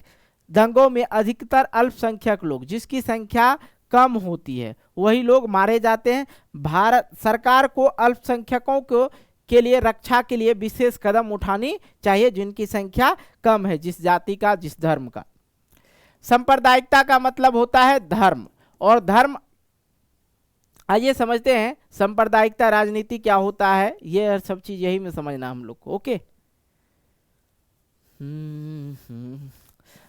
दंगों में अधिकतर अल्पसंख्यक लोग, जिसकी संख्या कम होती है, वही लोग मारे जाते हैं। भारत सरकार को अल्पसंख्यकों को के लिए रक्षा के लिए विशेष कदम उठानी चाहिए, जिनकी संख्या कम है, जिस जाति का, जिस धर्म का। सांप्रदायिकता का मतलब होता है धर्म, और धर्म, आइए समझते हैं सांप्रदायिकता राजनीति क्या होता है। ये सब चीज यही में समझना हम लोग को। ओके,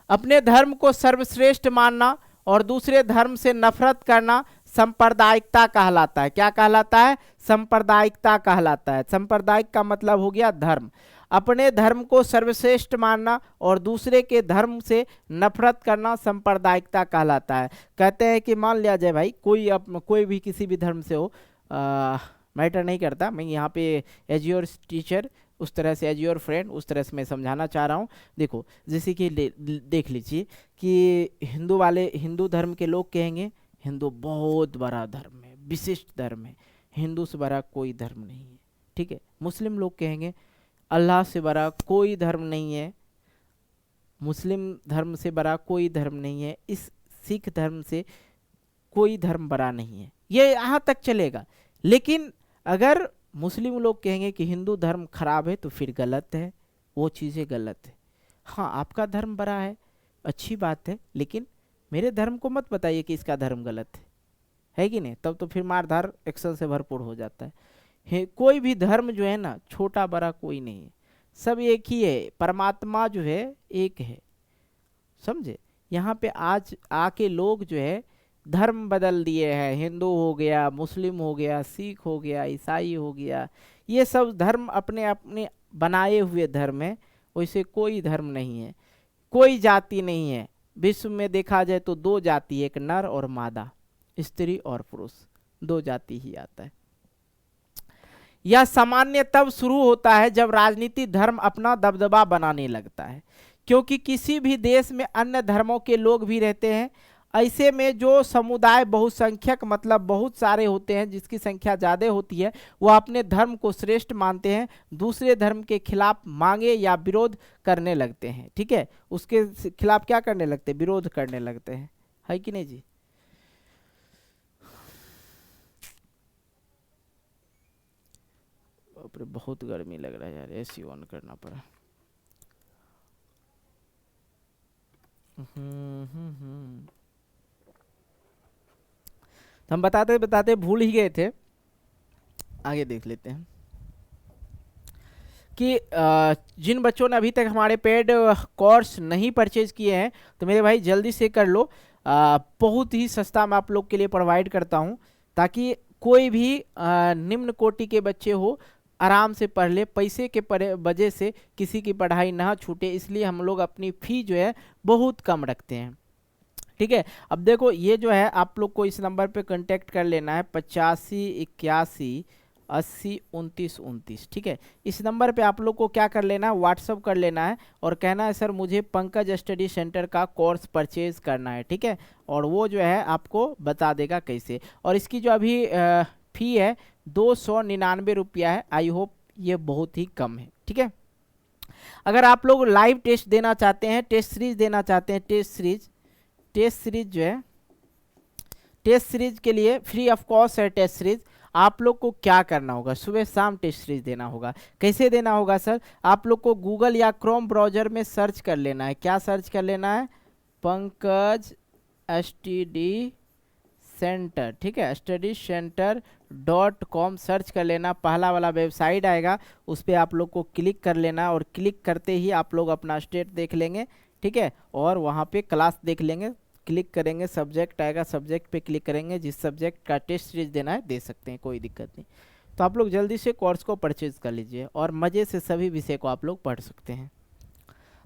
अपने धर्म को सर्वश्रेष्ठ मानना और दूसरे धर्म से नफरत करना सांप्रदायिकता कहलाता है। क्या कहलाता है? सांप्रदायिकता कहलाता है। सांप्रदायिक का मतलब हो गया धर्म। अपने धर्म को सर्वश्रेष्ठ मानना और दूसरे के धर्म से नफरत करना सांप्रदायिकता कहलाता है। कहते हैं कि मान लिया जाए भाई, कोई भी किसी भी धर्म से हो, मैटर नहीं करता, मैं यहाँ पे एज योर टीचर, उस तरह से एज योर फ्रेंड, उस तरह से मैं समझाना चाह रहा हूँ। देखो, जैसे कि देख लीजिए कि हिंदू धर्म के लोग कहेंगे हिंदू बहुत बड़ा धर्म है, विशिष्ट धर्म है, हिंदू से बड़ा कोई धर्म नहीं है। ठीक है। मुस्लिम लोग कहेंगे अल्लाह से बड़ा कोई धर्म नहीं है, मुस्लिम धर्म से बड़ा कोई धर्म नहीं है, इस सिख धर्म से कोई धर्म बड़ा नहीं है। ये यहाँ तक चलेगा। लेकिन अगर मुस्लिम लोग कहेंगे कि हिंदू धर्म खराब है, तो फिर गलत है, वो चीज़ें गलत है। हाँ, आपका धर्म बड़ा है, अच्छी बात है, लेकिन मेरे धर्म को मत बताइए कि इसका धर्म गलत है कि नहीं? तब तो फिर मारधार एक्शन से भरपूर हो जाता है। कोई भी धर्म जो है ना, छोटा बड़ा कोई नहीं है, सब एक ही है। परमात्मा जो है एक है, समझे? यहाँ पे आज आके लोग जो है धर्म बदल दिए हैं। हिंदू हो गया, मुस्लिम हो गया, सिख हो गया, ईसाई हो गया, ये सब धर्म अपने अपने बनाए हुए धर्म है। वैसे कोई धर्म नहीं है, कोई जाति नहीं है। विश्व में देखा जाए तो दो जाति, एक नर और मादा, स्त्री और पुरुष, दो जाति ही आता है। यह सामान्य तब शुरू होता है जब राजनीति धर्म अपना दबदबा बनाने लगता है, क्योंकि किसी भी देश में अन्य धर्मों के लोग भी रहते हैं। ऐसे में जो समुदाय बहुसंख्यक मतलब बहुत सारे होते हैं, जिसकी संख्या ज़्यादा होती है, वह अपने धर्म को श्रेष्ठ मानते हैं, दूसरे धर्म के खिलाफ मांगे या विरोध करने लगते हैं। ठीक है, उसके खिलाफ क्या करने लगते हैं? विरोध करने लगते हैं, है कि नहीं जी? बाप रे, बहुत गर्मी लग रहा है यार, एसी ऑन करना पड़ा। तो हम बताते बताते भूल ही गए थे। आगे देख लेते हैं कि जिन बच्चों ने अभी तक हमारे पेड कोर्स नहीं परचेज किए हैं, तो मेरे भाई जल्दी से कर लो। बहुत ही सस्ता मैं आप लोग के लिए प्रोवाइड करता हूं, ताकि कोई भी निम्न कोटि के बच्चे हो आराम से पढ़ ले। पैसे के वजह से किसी की पढ़ाई ना छूटे, इसलिए हम लोग अपनी फ़ी जो है बहुत कम रखते हैं। ठीक है। अब देखो, ये जो है आप लोग को इस नंबर पे कांटेक्ट कर लेना है, 8581802929। ठीक है। इस नंबर पे आप लोग को क्या कर लेना है, व्हाट्सअप कर लेना है और कहना है सर मुझे पंकज स्टडी सेंटर का कोर्स परचेज करना है। ठीक है। और वो जो है आपको बता देगा कैसे। और इसकी जो अभी फ़ी है 299 रुपया है। आई होप ये बहुत ही कम है। ठीक है। अगर आप लोग लाइव टेस्ट देना चाहते हैं, टेस्ट सीरीज देना चाहते हैं, टेस्ट सीरीज जो है, टेस्ट सीरीज के लिए फ्री ऑफ कॉस्ट है टेस्ट सीरीज। आप लोग को क्या करना होगा, सुबह शाम टेस्ट सीरीज देना होगा। कैसे देना होगा सर? आप लोग को गूगल या क्रोम ब्राउजर में सर्च कर लेना है। क्या सर्च कर लेना है? Pankaj study centre. ठीक है, studycenter.com सर्च कर लेना। पहला वाला वेबसाइट आएगा, उस पर आप लोग को क्लिक कर लेना और क्लिक करते ही आप लोग अपना स्टेट देख लेंगे। ठीक है। और वहाँ पे क्लास देख लेंगे, क्लिक करेंगे, सब्जेक्ट आएगा, सब्जेक्ट पे क्लिक करेंगे, जिस सब्जेक्ट का टेस्ट सीरीज देना है दे सकते हैं, कोई दिक्कत नहीं। तो आप लोग जल्दी से कोर्स को परचेज कर लीजिए और मज़े से सभी विषय को आप लोग पढ़ सकते हैं।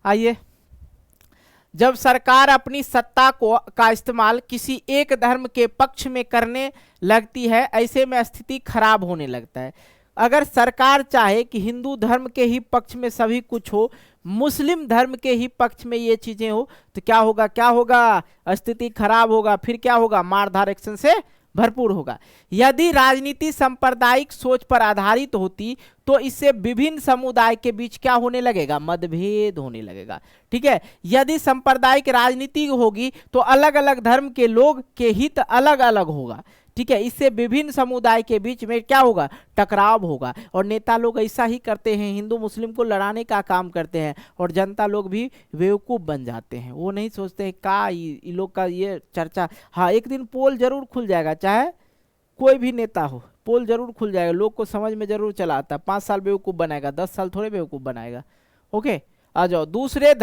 आइए, जब सरकार अपनी सत्ता का इस्तेमाल किसी एक धर्म के पक्ष में करने लगती है, ऐसे में स्थिति खराब होने लगता है। अगर सरकार चाहे कि हिंदू धर्म के ही पक्ष में सभी कुछ हो, मुस्लिम धर्म के ही पक्ष में ये चीजें हो, तो क्या होगा? स्थिति खराब होगा। फिर क्या होगा? मारधार एक्शन से भरपूर होगा। यदि राजनीति सांप्रदायिक सोच पर आधारित होती तो इससे विभिन्न समुदाय के बीच क्या होने लगेगा, मतभेद होने लगेगा। ठीक है, यदि सांप्रदायिक राजनीति होगी तो अलग अलग धर्म के लोग के हित अलग अलग होगा। ठीक है, इससे विभिन्न समुदाय के बीच में क्या होगा, टकराव होगा। और नेता लोग ऐसा ही करते हैं, हिंदू मुस्लिम को लड़ाने का काम करते हैं और जनता लोग भी बेवकूफ़ बन जाते हैं। वो नहीं सोचते हैं का ये लोग का ये चर्चा, हाँ एक दिन पोल जरूर खुल जाएगा, चाहे कोई भी नेता हो, पोल जरूर खुल जाएगा, लोग को समझ में जरूर चला आता है। 5 साल बेवकूफ़ बनाएगा, 10 साल थोड़े बेवकूफ़ बनाएगा। ओके, आ जाओ। दूसरे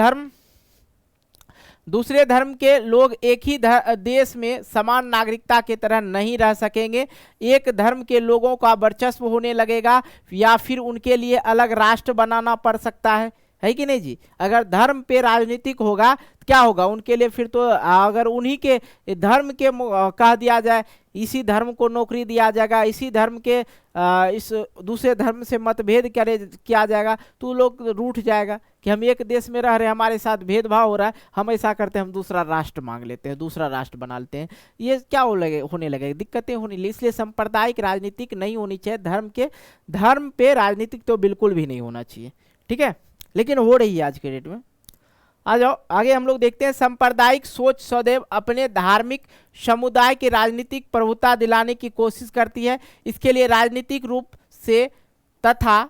धर्म के लोग एक ही देश में समान नागरिकता के तरह नहीं रह सकेंगे। एक धर्म के लोगों का वर्चस्व होने लगेगा या फिर उनके लिए अलग राष्ट्र बनाना पड़ सकता है कि नहीं जी। अगर धर्म पे राजनीतिक होगा तो क्या होगा उनके लिए, फिर तो अगर उन्हीं के धर्म के कह दिया जाए, इसी धर्म को नौकरी दिया जाएगा, इसी धर्म के इस दूसरे धर्म से मतभेद किया जाएगा, तो लोग रूठ जाएगा कि हम एक देश में रह रहे हैं, हमारे साथ भेदभाव हो रहा है, हम ऐसा करते हैं, हम दूसरा राष्ट्र मांग लेते हैं, दूसरा राष्ट्र बना लेते हैं। ये क्या होने लगे, दिक्कतें होने लगी। इसलिए सांप्रदायिक राजनीतिक नहीं होनी चाहिए, धर्म पे राजनीतिक तो बिल्कुल भी नहीं होना चाहिए। ठीक है, लेकिन हो रही है आज के डेट में। आ जाओ आगे हम लोग देखते हैं। सांप्रदायिक सोच सदैव अपने धार्मिक समुदाय की राजनीतिक प्रभुता दिलाने की कोशिश करती है। इसके लिए राजनीतिक रूप से तथा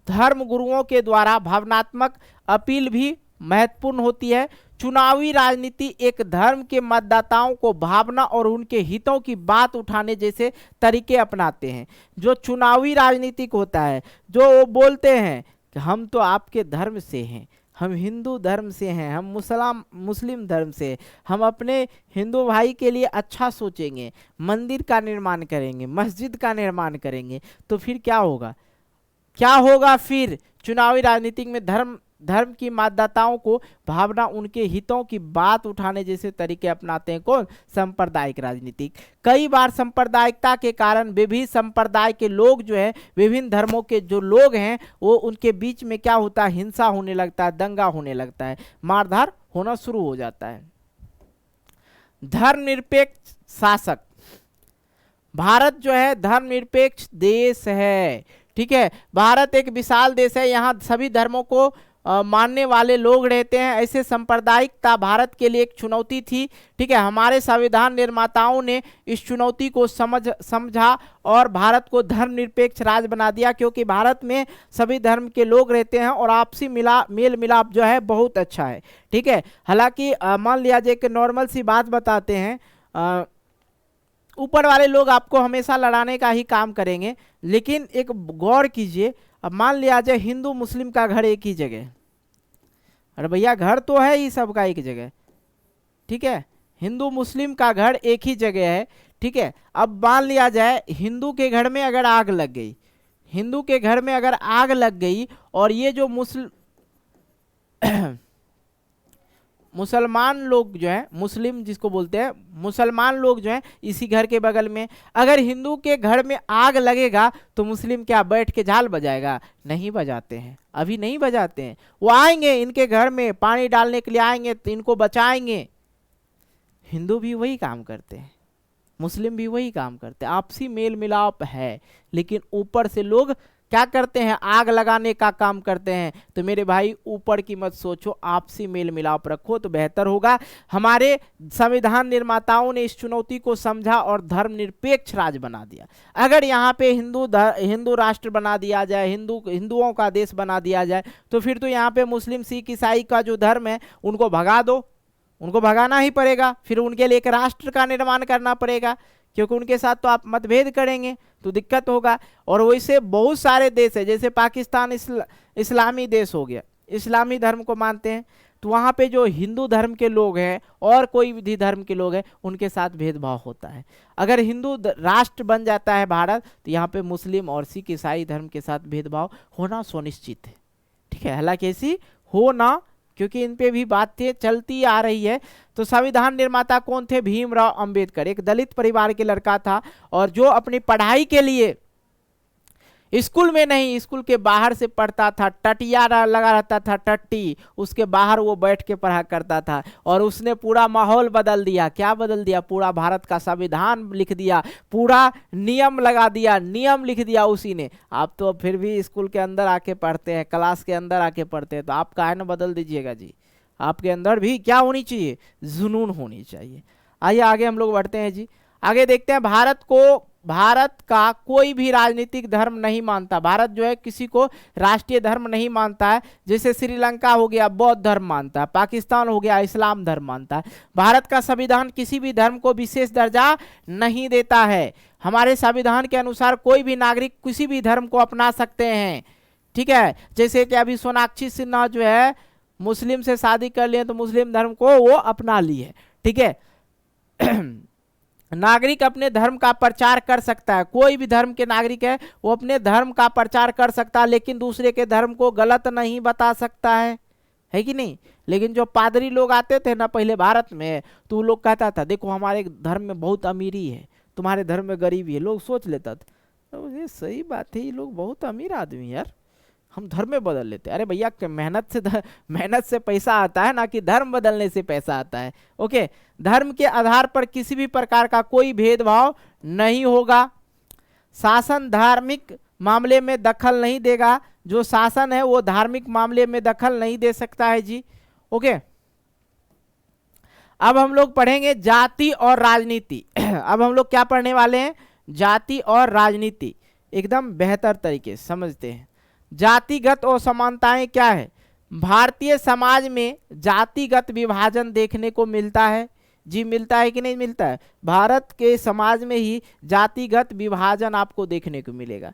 धर्म गुरुओं के द्वारा भावनात्मक अपील भी महत्वपूर्ण होती है। चुनावी राजनीति एक धर्म के मतदाताओं को भावना और उनके हितों की बात उठाने जैसे तरीके अपनाते हैं। जो चुनावी राजनीतिक होता है, जो वो बोलते हैं कि हम तो आपके धर्म से हैं, हम हिंदू धर्म से हैं, हम मुस्लिम धर्म से, हम अपने हिंदू भाई के लिए अच्छा सोचेंगे, मंदिर का निर्माण करेंगे, मस्जिद का निर्माण करेंगे, तो फिर क्या होगा फिर चुनावी राजनीति में धर्म की मतदाताओं को भावना, उनके हितों की बात उठाने जैसे तरीके अपनाते हैं। कौन? सांप्रदायिक राजनीतिक। कई बार सांप्रदायिकता के कारण विभिन्न संप्रदाय के लोग जो है, विभिन्न धर्मों के जो लोग हैं, वो उनके बीच में क्या होता है, हिंसा होने लगता है, दंगा होने लगता है, मारधार होना शुरू हो जाता है। धर्मनिरपेक्ष शासक। भारत जो है धर्मनिरपेक्ष देश है। ठीक है, भारत एक विशाल देश है, यहाँ सभी धर्मों को मानने वाले लोग रहते हैं। ऐसे सांप्रदायिकता भारत के लिए एक चुनौती थी। ठीक है, हमारे संविधान निर्माताओं ने इस चुनौती को समझा और भारत को धर्मनिरपेक्ष राज्य बना दिया, क्योंकि भारत में सभी धर्म के लोग रहते हैं और आपसी मेल मिलाप जो है बहुत अच्छा है। ठीक है, हालांकि मान लिया जाए कि नॉर्मल सी बात बताते हैं, ऊपर वाले लोग आपको हमेशा लड़ाने का ही काम करेंगे, लेकिन एक गौर कीजिए, अब मान लिया जाए हिंदू मुस्लिम का घर एक ही जगह, अरे भैया घर तो है ही सबका एक जगह। ठीक है, हिंदू मुस्लिम का घर एक ही जगह है। ठीक है, अब मान लिया जाए हिंदू के घर में अगर आग लग गई, हिंदू के घर में अगर आग लग गई और ये जो मुसलमान लोग जो है, मुस्लिम जिसको बोलते हैं, मुसलमान लोग जो है इसी घर के बगल में, अगर हिंदू के घर में आग लगेगा तो मुस्लिम क्या बैठ के झाल बजाएगा? नहीं बजाते हैं, अभी नहीं बजाते हैं। वो आएंगे इनके घर में पानी डालने के लिए आएंगे तो इनको बचाएंगे। हिंदू भी वही काम करते हैं, मुस्लिम भी वही काम करते हैं, आपसी मेल मिलाप है। लेकिन ऊपर से लोग क्या करते हैं? आग लगाने का काम करते हैं। तो मेरे भाई ऊपर की मत सोचो, आपसी मेल मिलाप रखो तो बेहतर होगा। हमारे संविधान निर्माताओं ने इस चुनौती को समझा और धर्मनिरपेक्ष राज्य बना दिया। अगर यहाँ पे हिंदू राष्ट्र बना दिया जाए, हिंदुओं का देश बना दिया जाए, तो फिर तो यहाँ पे मुस्लिम सिख ईसाई का जो धर्म है उनको भगा दो, उनको भगाना ही पड़ेगा। फिर उनके लिए एक राष्ट्र का निर्माण करना पड़ेगा, क्योंकि उनके साथ तो आप मतभेद करेंगे तो दिक्कत होगा। और वैसे बहुत सारे देश है, जैसे पाकिस्तान इस्लामी देश हो गया, इस्लामी धर्म को मानते हैं, तो वहाँ पे जो हिंदू धर्म के लोग हैं और कोई भी धर्म के लोग हैं उनके साथ भेदभाव होता है। अगर हिंदू राष्ट्र बन जाता है भारत, तो यहाँ पे मुस्लिम और सिख ईसाई धर्म के साथ भेदभाव होना सुनिश्चित है। ठीक है, हालांकि ऐसी हो ना, क्योंकि इन पे भी बातें चलती आ रही है। तो संविधान निर्माता कौन थे? भीमराव अंबेडकर। एक दलित परिवार के लड़का था और जो अपनी पढ़ाई के लिए स्कूल में नहीं, स्कूल के बाहर से पढ़ता था, टटिया लगा रहता था, टट्टी, उसके बाहर वो बैठ के पढ़ा करता था। और उसने पूरा माहौल बदल दिया। क्या बदल दिया? पूरा भारत का संविधान लिख दिया, पूरा नियम लगा दिया, नियम लिख दिया उसी ने। आप तो फिर भी स्कूल के अंदर आके पढ़ते हैं, क्लास के अंदर आके पढ़ते हैं, तो आप काहे ना बदल दीजिएगा जी। आपके अंदर भी क्या होनी चाहिए? जुनून होनी चाहिए। आइए आगे हम लोग बढ़ते हैं जी। आगे देखते हैं, भारत का कोई भी राजनीतिक धर्म नहीं मानता। भारत जो है किसी को राष्ट्रीय धर्म नहीं मानता है। जैसे श्रीलंका हो गया बौद्ध धर्म मानता है, पाकिस्तान हो गया इस्लाम धर्म मानता है। भारत का संविधान किसी भी धर्म को विशेष दर्जा नहीं देता है। हमारे संविधान के अनुसार कोई भी नागरिक किसी भी धर्म को अपना सकते हैं, ठीक है। जैसे कि अभी सोनाक्षी सिन्हा जो है मुस्लिम से शादी कर लिए तो मुस्लिम धर्म को वो अपना लिए, ठीक है। नागरिक अपने धर्म का प्रचार कर सकता है, कोई भी धर्म के नागरिक है वो अपने धर्म का प्रचार कर सकता है, लेकिन दूसरे के धर्म को गलत नहीं बता सकता है कि नहीं। लेकिन जो पादरी लोग आते थे ना पहले भारत में, तो वो लोग कहता था देखो हमारे धर्म में बहुत अमीरी है, तुम्हारे धर्म में गरीबी है। लोग सोच लेता था तो ये सही बात है, ये लोग बहुत अमीर आदमी यार, हम धर्म में बदल लेते। अरे भैया मेहनत से पैसा आता है ना, कि धर्म बदलने से पैसा आता है। ओके, धर्म के आधार पर किसी भी प्रकार का कोई भेदभाव नहीं होगा। शासन धार्मिक मामले में दखल नहीं देगा, जो शासन है वो धार्मिक मामले में दखल नहीं दे सकता है जी। ओके, अब हम लोग पढ़ेंगे जाति और राजनीति। अब हम लोग क्या पढ़ने वाले हैं? जाति और राजनीति, एकदम बेहतर तरीके से समझते हैं। जातिगत असमानताएं क्या है? भारतीय समाज में जातिगत विभाजन देखने को मिलता है जी। मिलता है कि नहीं मिलता है? भारत के समाज में ही जातिगत विभाजन आपको देखने को मिलेगा।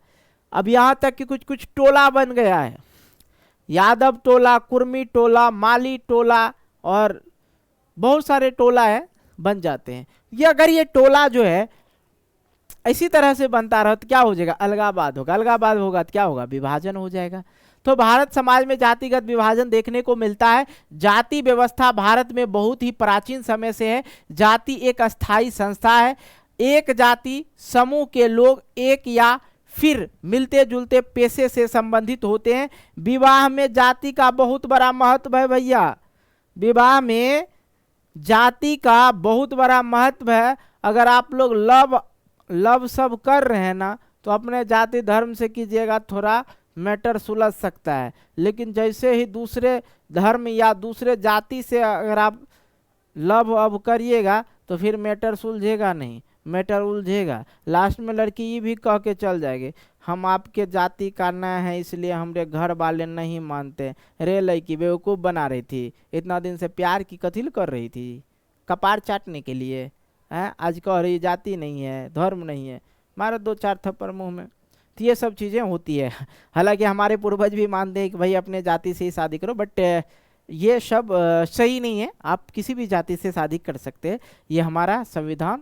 अब यहाँ तक कि कुछ कुछ टोला बन गया है, यादव टोला, कुर्मी टोला, माली टोला और बहुत सारे टोला है बन जाते हैं। ये अगर ये टोला जो है इसी तरह से बनता रहा तो क्या हो जाएगा? अलगावाद होगा। अलगावाद होगा तो क्या होगा? विभाजन हो जाएगा। तो भारत समाज में जातिगत विभाजन देखने को मिलता है। जाति व्यवस्था भारत में बहुत ही प्राचीन समय से है। जाति एक अस्थायी संस्था है। एक जाति समूह के लोग एक या फिर मिलते जुलते पेशे से संबंधित होते हैं। विवाह में जाति का बहुत बड़ा महत्व है भैया, विवाह में जाति का बहुत बड़ा महत्व है। अगर आप लोग लव सब कर रहे हैं ना, तो अपने जाति धर्म से कीजिएगा, थोड़ा मैटर सुलझ सकता है। लेकिन जैसे ही दूसरे धर्म या दूसरे जाति से अगर आप लव अब करिएगा तो फिर मैटर सुलझेगा नहीं, मैटर उलझेगा। लास्ट में लड़की ये भी कह के चल जाएगी हम आपके जाति का न है इसलिए हमारे घर वाले नहीं मानते। रे लड़की बेवकूफ़ बना रही थी, इतना दिन से प्यार की कथिल कर रही थी, कपार चाटने के लिए है। आज कह रही जाति नहीं है, धर्म नहीं है, मारो 2-4 थप्पड़ मुंह में। तो ये सब चीज़ें होती है। हालांकि हमारे पूर्वज भी मानते हैं कि भाई अपने जाति से ही शादी करो, बट ये सब सही नहीं है। आप किसी भी जाति से शादी कर सकते हैं, ये हमारा संविधान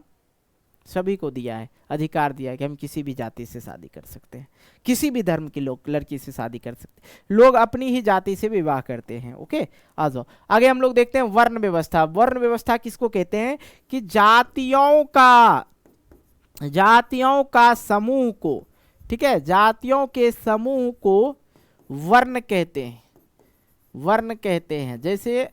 सभी को दिया है, अधिकार दिया है कि हम किसी भी जाति से शादी कर सकते हैं, किसी भी धर्म की लोग लड़की से शादी कर सकते हैं। लोग अपनी ही जाति से विवाह करते हैं। ओके, आ जाओ आगे हम लोग देखते हैं वर्ण व्यवस्था। वर्ण व्यवस्था किसको कहते हैं? कि जातियों का समूह को, ठीक है, जातियों के समूह को वर्ण कहते हैं, वर्ण कहते हैं। जैसे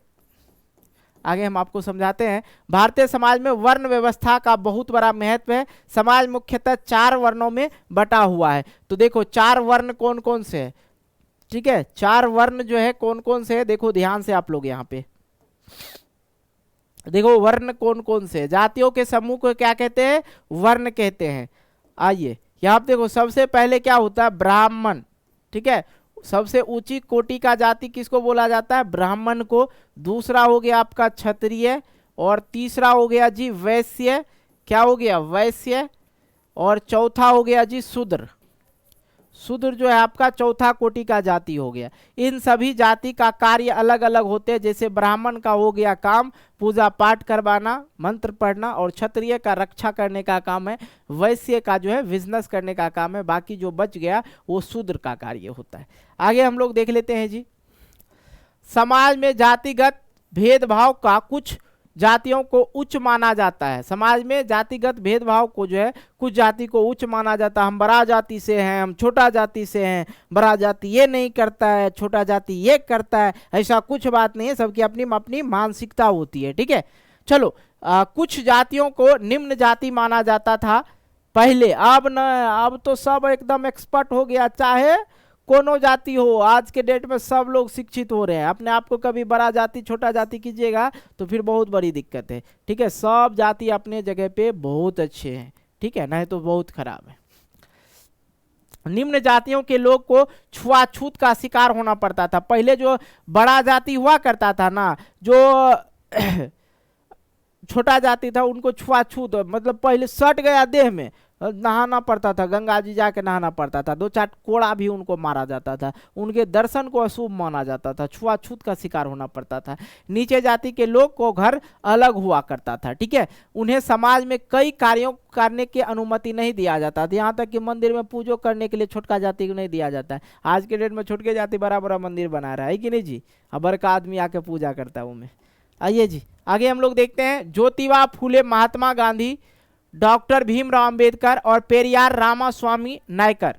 आगे हम आपको समझाते हैं। भारतीय समाज में वर्ण व्यवस्था का बहुत बड़ा महत्व है। समाज मुख्यतः 4 वर्णों में बटा हुआ है। तो देखो 4 वर्ण कौन कौन से है, ठीक है, 4 वर्ण जो है कौन कौन से है, देखो ध्यान से आप लोग यहाँ पे देखो वर्ण कौन कौन से है। जातियों के समूह को क्या कहते हैं? वर्ण कहते हैं। आइए यहाँ पे देखो, सबसे पहले क्या होता है? ब्राह्मण, ठीक है, सबसे ऊंची कोटि का जाति किसको बोला जाता है? ब्राह्मण को। दूसरा हो गया आपका क्षत्रिय, और तीसरा हो गया जी वैश्य, क्या हो गया? वैश्य। और चौथा हो गया जी शूद्र। शूद्र जो है आपका चौथा कोटि का जाति हो गया। इन सभी जाति का कार्य अलग अलग होते हैं। जैसे ब्राह्मण का हो गया काम पूजा पाठ करवाना, मंत्र पढ़ना, और क्षत्रिय का रक्षा करने का काम है, वैश्य का जो है बिजनेस करने का काम है, बाकी जो बच गया वो शूद्र का कार्य होता है। आगे हम लोग देख लेते हैं जी। समाज में जातिगत भेदभाव का कुछ जातियों को उच्च माना जाता है। समाज में जातिगत भेदभाव को जो है, कुछ जाति को उच्च माना जाता है, हम बड़ा जाति से हैं, हम छोटा जाति से हैं, बड़ा जाति ये नहीं करता है, छोटा जाति ये करता है, ऐसा कुछ बात नहीं है, सबकी अपनी अपनी मानसिकता होती है। ठीक है, चलो कुछ जातियों को निम्न जाति माना जाता था पहले, अब न, अब तो सब एकदम एक्सपर्ट हो गया, चाहे कोनो जाति हो, आज के डेट में सब लोग शिक्षित हो रहे हैं। अपने आप को कभी बड़ा जाति छोटा जाति कीजिएगा तो फिर बहुत बड़ी दिक्कत है। ठीक है, सब जाति अपने जगह पे बहुत अच्छे हैं, ठीक है, नहीं तो बहुत खराब है। निम्न जातियों के लोग को छुआछूत का शिकार होना पड़ता था। पहले जो बड़ा जाति हुआ करता था ना, जो छोटा जाति था उनको छुआछूत, मतलब पहले सट गया देह में, नहाना पड़ता था, गंगा जी जाके नहाना पड़ता था, 2-4 कोड़ा भी उनको मारा जाता था, उनके दर्शन को अशुभ माना जाता था, छुआछूत का शिकार होना पड़ता था। नीचे जाति के लोग को घर अलग हुआ करता था। ठीक है, उन्हें समाज में कई कार्यों करने की अनुमति नहीं दिया जाता था, यहाँ तक कि मंदिर में पूजो करने के लिए छोटका जाति को नहीं दिया जाता है। आज के डेट में छोटके जाति बड़ा बड़ा मंदिर बना रहा है कि नहीं जी, अब बड़का आदमी आके पूजा करता है उनमें। आइए जी आगे हम लोग देखते हैं, ज्योतिबा फूले, महात्मा गांधी, डॉक्टर भीमराव अंबेडकर और पेरियार रामास्वामी नायकर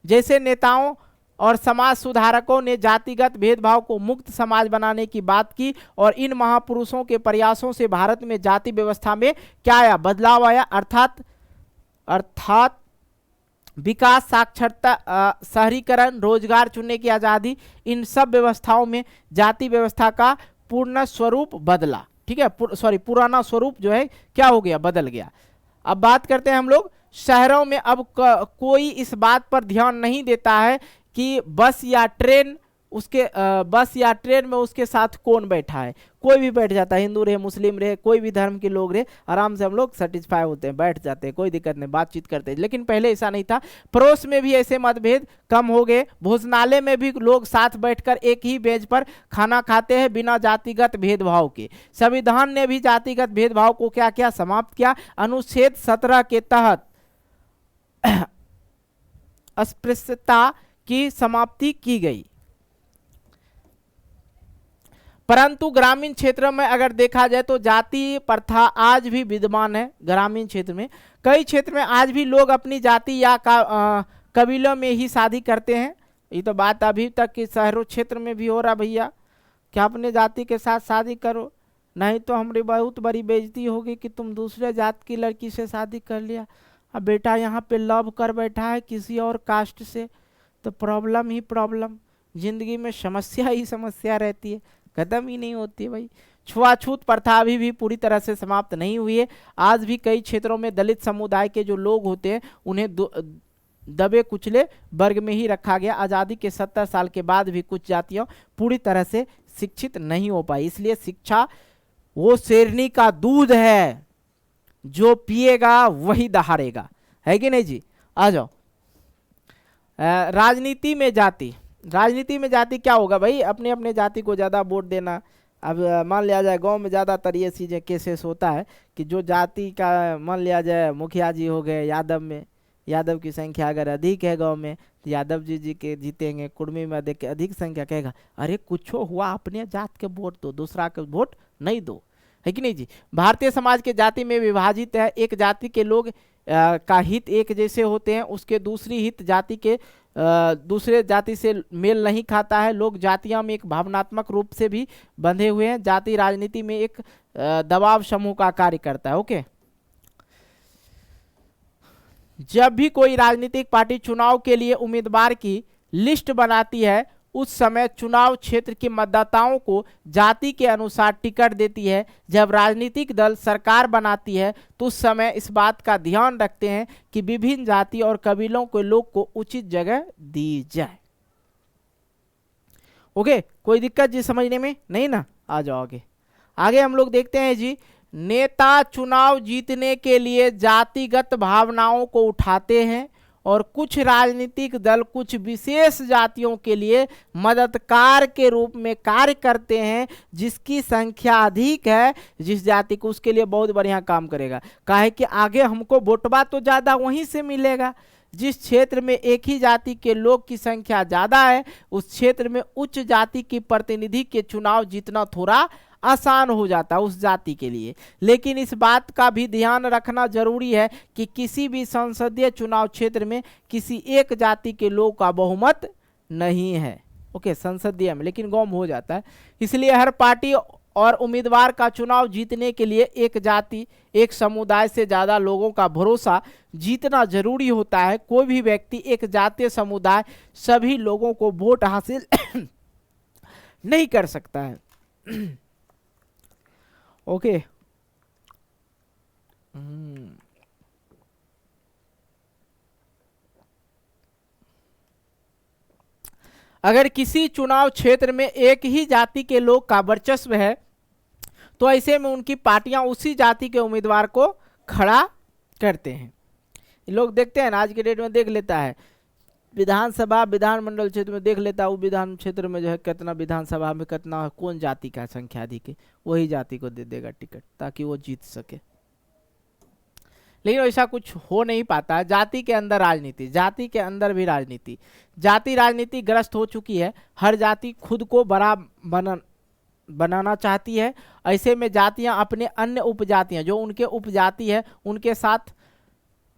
जैसे नेताओं और समाज सुधारकों ने जातिगत भेदभाव को मुक्त समाज बनाने की बात की, और इन महापुरुषों के प्रयासों से भारत में जाति व्यवस्था में क्या आया, बदलाव आया, अर्थात विकास, साक्षरता, शहरीकरण, रोजगार चुनने की आज़ादी, इन सब व्यवस्थाओं में जाति व्यवस्था का पूर्ण स्वरूप बदला। ठीक है, पुराना स्वरूप जो है क्या हो गया, बदल गया। अब बात करते हैं हम लोग शहरों में। अब कोई इस बात पर ध्यान नहीं देता है कि बस या ट्रेन में उसके साथ कौन बैठा है, कोई भी बैठ जाता है, हिंदू रहे, मुस्लिम रहे, कोई भी धर्म के लोग रहे, आराम से हम लोग सेटिस्फाई होते हैं, बैठ जाते हैं, कोई दिक्कत नहीं, बातचीत करते हैं। लेकिन पहले ऐसा नहीं था। पड़ोस में भी ऐसे मतभेद कम हो गए, भोजनालय में भी लोग साथ बैठकर एक ही मेज पर खाना खाते हैं बिना जातिगत भेदभाव के। संविधान ने भी जातिगत भेदभाव को क्या किया, समाप्त किया। अनुच्छेद 17 के तहत अस्पृश्यता की समाप्ति की गई। परंतु ग्रामीण क्षेत्रों में अगर देखा जाए तो जाति प्रथा आज भी विद्यमान है। ग्रामीण क्षेत्र में, कई क्षेत्र में आज भी लोग अपनी जाति या कबीलों में ही शादी करते हैं। ये तो बात अभी तक कि शहरों क्षेत्र में भी हो रहा भैया, क्या अपने जाति के साथ शादी करो, नहीं तो हमारी बहुत बड़ी बेइज्जती होगी कि तुम दूसरे जात की लड़की से शादी कर लिया। अब बेटा यहाँ पे लव कर बैठा है किसी और कास्ट से, तो प्रॉब्लम ही प्रॉब्लम, जिंदगी में समस्या ही समस्या रहती है, खत्म ही नहीं होती भाई। छुआछूत प्रथा अभी भी पूरी तरह से समाप्त नहीं हुई है। आज भी कई क्षेत्रों में दलित समुदाय के जो लोग होते हैं उन्हें दबे कुचले वर्ग में ही रखा गया। आज़ादी के 70 साल के बाद भी कुछ जातियां पूरी तरह से शिक्षित नहीं हो पाई। इसलिए शिक्षा वो शेरनी का दूध है, जो पिएगा वही दहाड़ेगा, है कि नहीं जी। आ जाओ राजनीति में जाति क्या होगा भाई, अपने अपने जाति को ज़्यादा वोट देना। अब मान लिया जाए गांव में ज़्यादातर ये चीज़ें केसेस होता है कि जो जाति का, मान लिया जाए मुखिया जी हो गए यादव में, यादव की संख्या अगर अधिक है गांव में तो यादव जी के जीतेंगे। कुर्मी में देख के अधिक संख्या कहेगा अरे कुछ हुआ अपने जात के वोट दो, दूसरा के वोट नहीं दो, है कि नहीं जी। भारतीय समाज के जाति में विभाजित है। एक जाति के लोग का हित एक जैसे होते हैं, उसके दूसरी हित जाति के दूसरे जाति से मेल नहीं खाता है। लोग जातियां में एक भावनात्मक रूप से भी बंधे हुए हैं। जाति राजनीति में एक दबाव समूह का कार्य करता है। ओके, जब भी कोई राजनीतिक पार्टी चुनाव के लिए उम्मीदवार की लिस्ट बनाती है, उस समय चुनाव क्षेत्र के मतदाताओं को जाति के अनुसार टिकट देती है। जब राजनीतिक दल सरकार बनाती है तो उस समय इस बात का ध्यान रखते हैं कि विभिन्न जाति और कबीलों के लोग को उचित जगह दी जाए। ओके, कोई दिक्कत जी समझने में नहीं ना। आ जाओ आगे हम लोग देखते हैं जी। नेता चुनाव जीतने के लिए जातिगत भावनाओं को उठाते हैं और कुछ राजनीतिक दल कुछ विशेष जातियों के लिए मददगार के रूप में कार्य करते हैं। जिसकी संख्या अधिक है, जिस जाति को, उसके लिए बहुत बढ़िया काम करेगा। काहे कि आगे हमको वोटबा तो ज़्यादा वहीं से मिलेगा। जिस क्षेत्र में एक ही जाति के लोग की संख्या ज़्यादा है, उस क्षेत्र में उच्च जाति की प्रतिनिधि के चुनाव जीतना थोड़ा आसान हो जाता है उस जाति के लिए। लेकिन इस बात का भी ध्यान रखना जरूरी है कि किसी भी संसदीय चुनाव क्षेत्र में किसी एक जाति के लोग का बहुमत नहीं है। ओके, संसदीय में, लेकिन गांव में हो जाता है। इसलिए हर पार्टी और उम्मीदवार का चुनाव जीतने के लिए एक जाति, एक समुदाय से ज्यादा लोगों का भरोसा जीतना जरूरी होता है। कोई भी व्यक्ति, एक जातीय समुदाय, सभी लोगों को वोट हासिल नहीं कर सकता है। ओके, अगर किसी चुनाव क्षेत्र में एक ही जाति के लोग का वर्चस्व है तो ऐसे में उनकी पार्टियां उसी जाति के उम्मीदवार को खड़ा करते हैं। लोग देखते हैं ना, आज के डेट में देख लेता है विधानसभा, विधानमंडल क्षेत्र में देख लेता है वो विधान क्षेत्र में जो है कितना विधानसभा में कितना कौन जाति का संख्या अधिक है, वही जाति को दे देगा टिकट ताकि वो जीत सके। लेकिन ऐसा कुछ हो नहीं पाता। जाति के अंदर राजनीति, जाति के अंदर भी राजनीति, जाति राजनीति ग्रस्त हो चुकी है। हर जाति खुद को बड़ा बनाना चाहती है। ऐसे में जातियां अपने अन्य उपजातियां जो उनके उपजाति है उनके साथ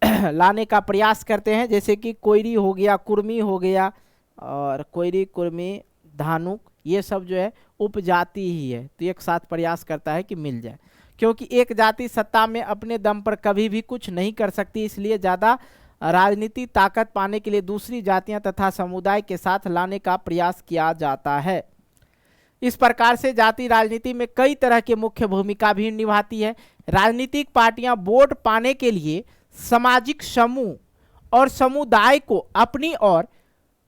लाने का प्रयास करते हैं। जैसे कि कोयरी हो गया, कुर्मी हो गया, और कोयरी, कुर्मी, धानुक, ये सब जो है उपजाति ही है, तो एक साथ प्रयास करता है कि मिल जाए। क्योंकि एक जाति सत्ता में अपने दम पर कभी भी कुछ नहीं कर सकती, इसलिए ज़्यादा राजनीति ताकत पाने के लिए दूसरी जातियां तथा समुदाय के साथ लाने का प्रयास किया जाता है। इस प्रकार से जाति राजनीति में कई तरह की मुख्य भूमिका भी निभाती है। राजनीतिक पार्टियां वोट पाने के लिए सामाजिक समूह और समुदाय को अपनी ओर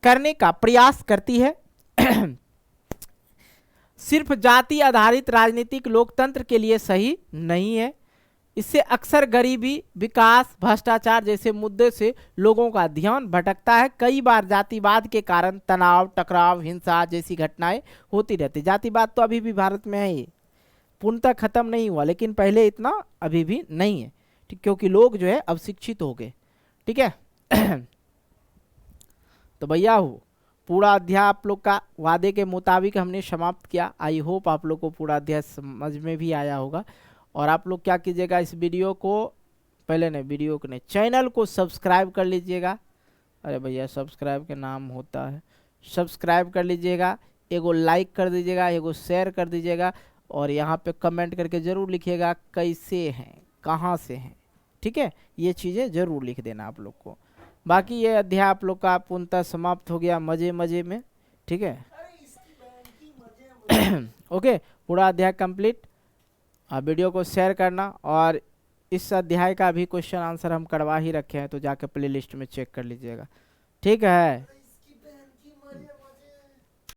करने का प्रयास करती है। सिर्फ जाति आधारित राजनीतिक लोकतंत्र के लिए सही नहीं है। इससे अक्सर गरीबी, विकास, भ्रष्टाचार जैसे मुद्दे से लोगों का ध्यान भटकता है। कई बार जातिवाद के कारण तनाव, टकराव, हिंसा जैसी घटनाएं होती रहती। जातिवाद तो अभी भी भारत में है, ये पूर्णतः खत्म नहीं हुआ, लेकिन पहले इतना अभी भी नहीं है, ठीक, क्योंकि लोग जो है अब शिक्षित हो गए। ठीक है। तो भैया हो पूरा अध्याय आप लोग का वादे के मुताबिक हमने समाप्त किया। आई होप आप लोग को पूरा अध्याय समझ में भी आया होगा। और आप लोग क्या कीजिएगा, इस वीडियो को पहले ने वीडियो को ने चैनल को सब्सक्राइब कर लीजिएगा। अरे भैया सब्सक्राइब के नाम होता है, सब्सक्राइब कर लीजिएगा, एगो लाइक कर दीजिएगा, एगो शेयर कर दीजिएगा, और यहाँ पे कमेंट करके ज़रूर लिखिएगा कैसे हैं, कहाँ से हैं। ठीक है, ये चीज़ें ज़रूर लिख देना आप लोग को। बाकी ये अध्याय आप लोग का पूर्णतः समाप्त हो गया मज़े मज़े में। ठीक है। ओके, पूरा अध्याय कंप्लीट। वीडियो को शेयर करना, और इस अध्याय का भी क्वेश्चन आंसर हम करवा ही रखे हैं, तो जाके प्लेलिस्ट में चेक कर लीजिएगा। ठीक है।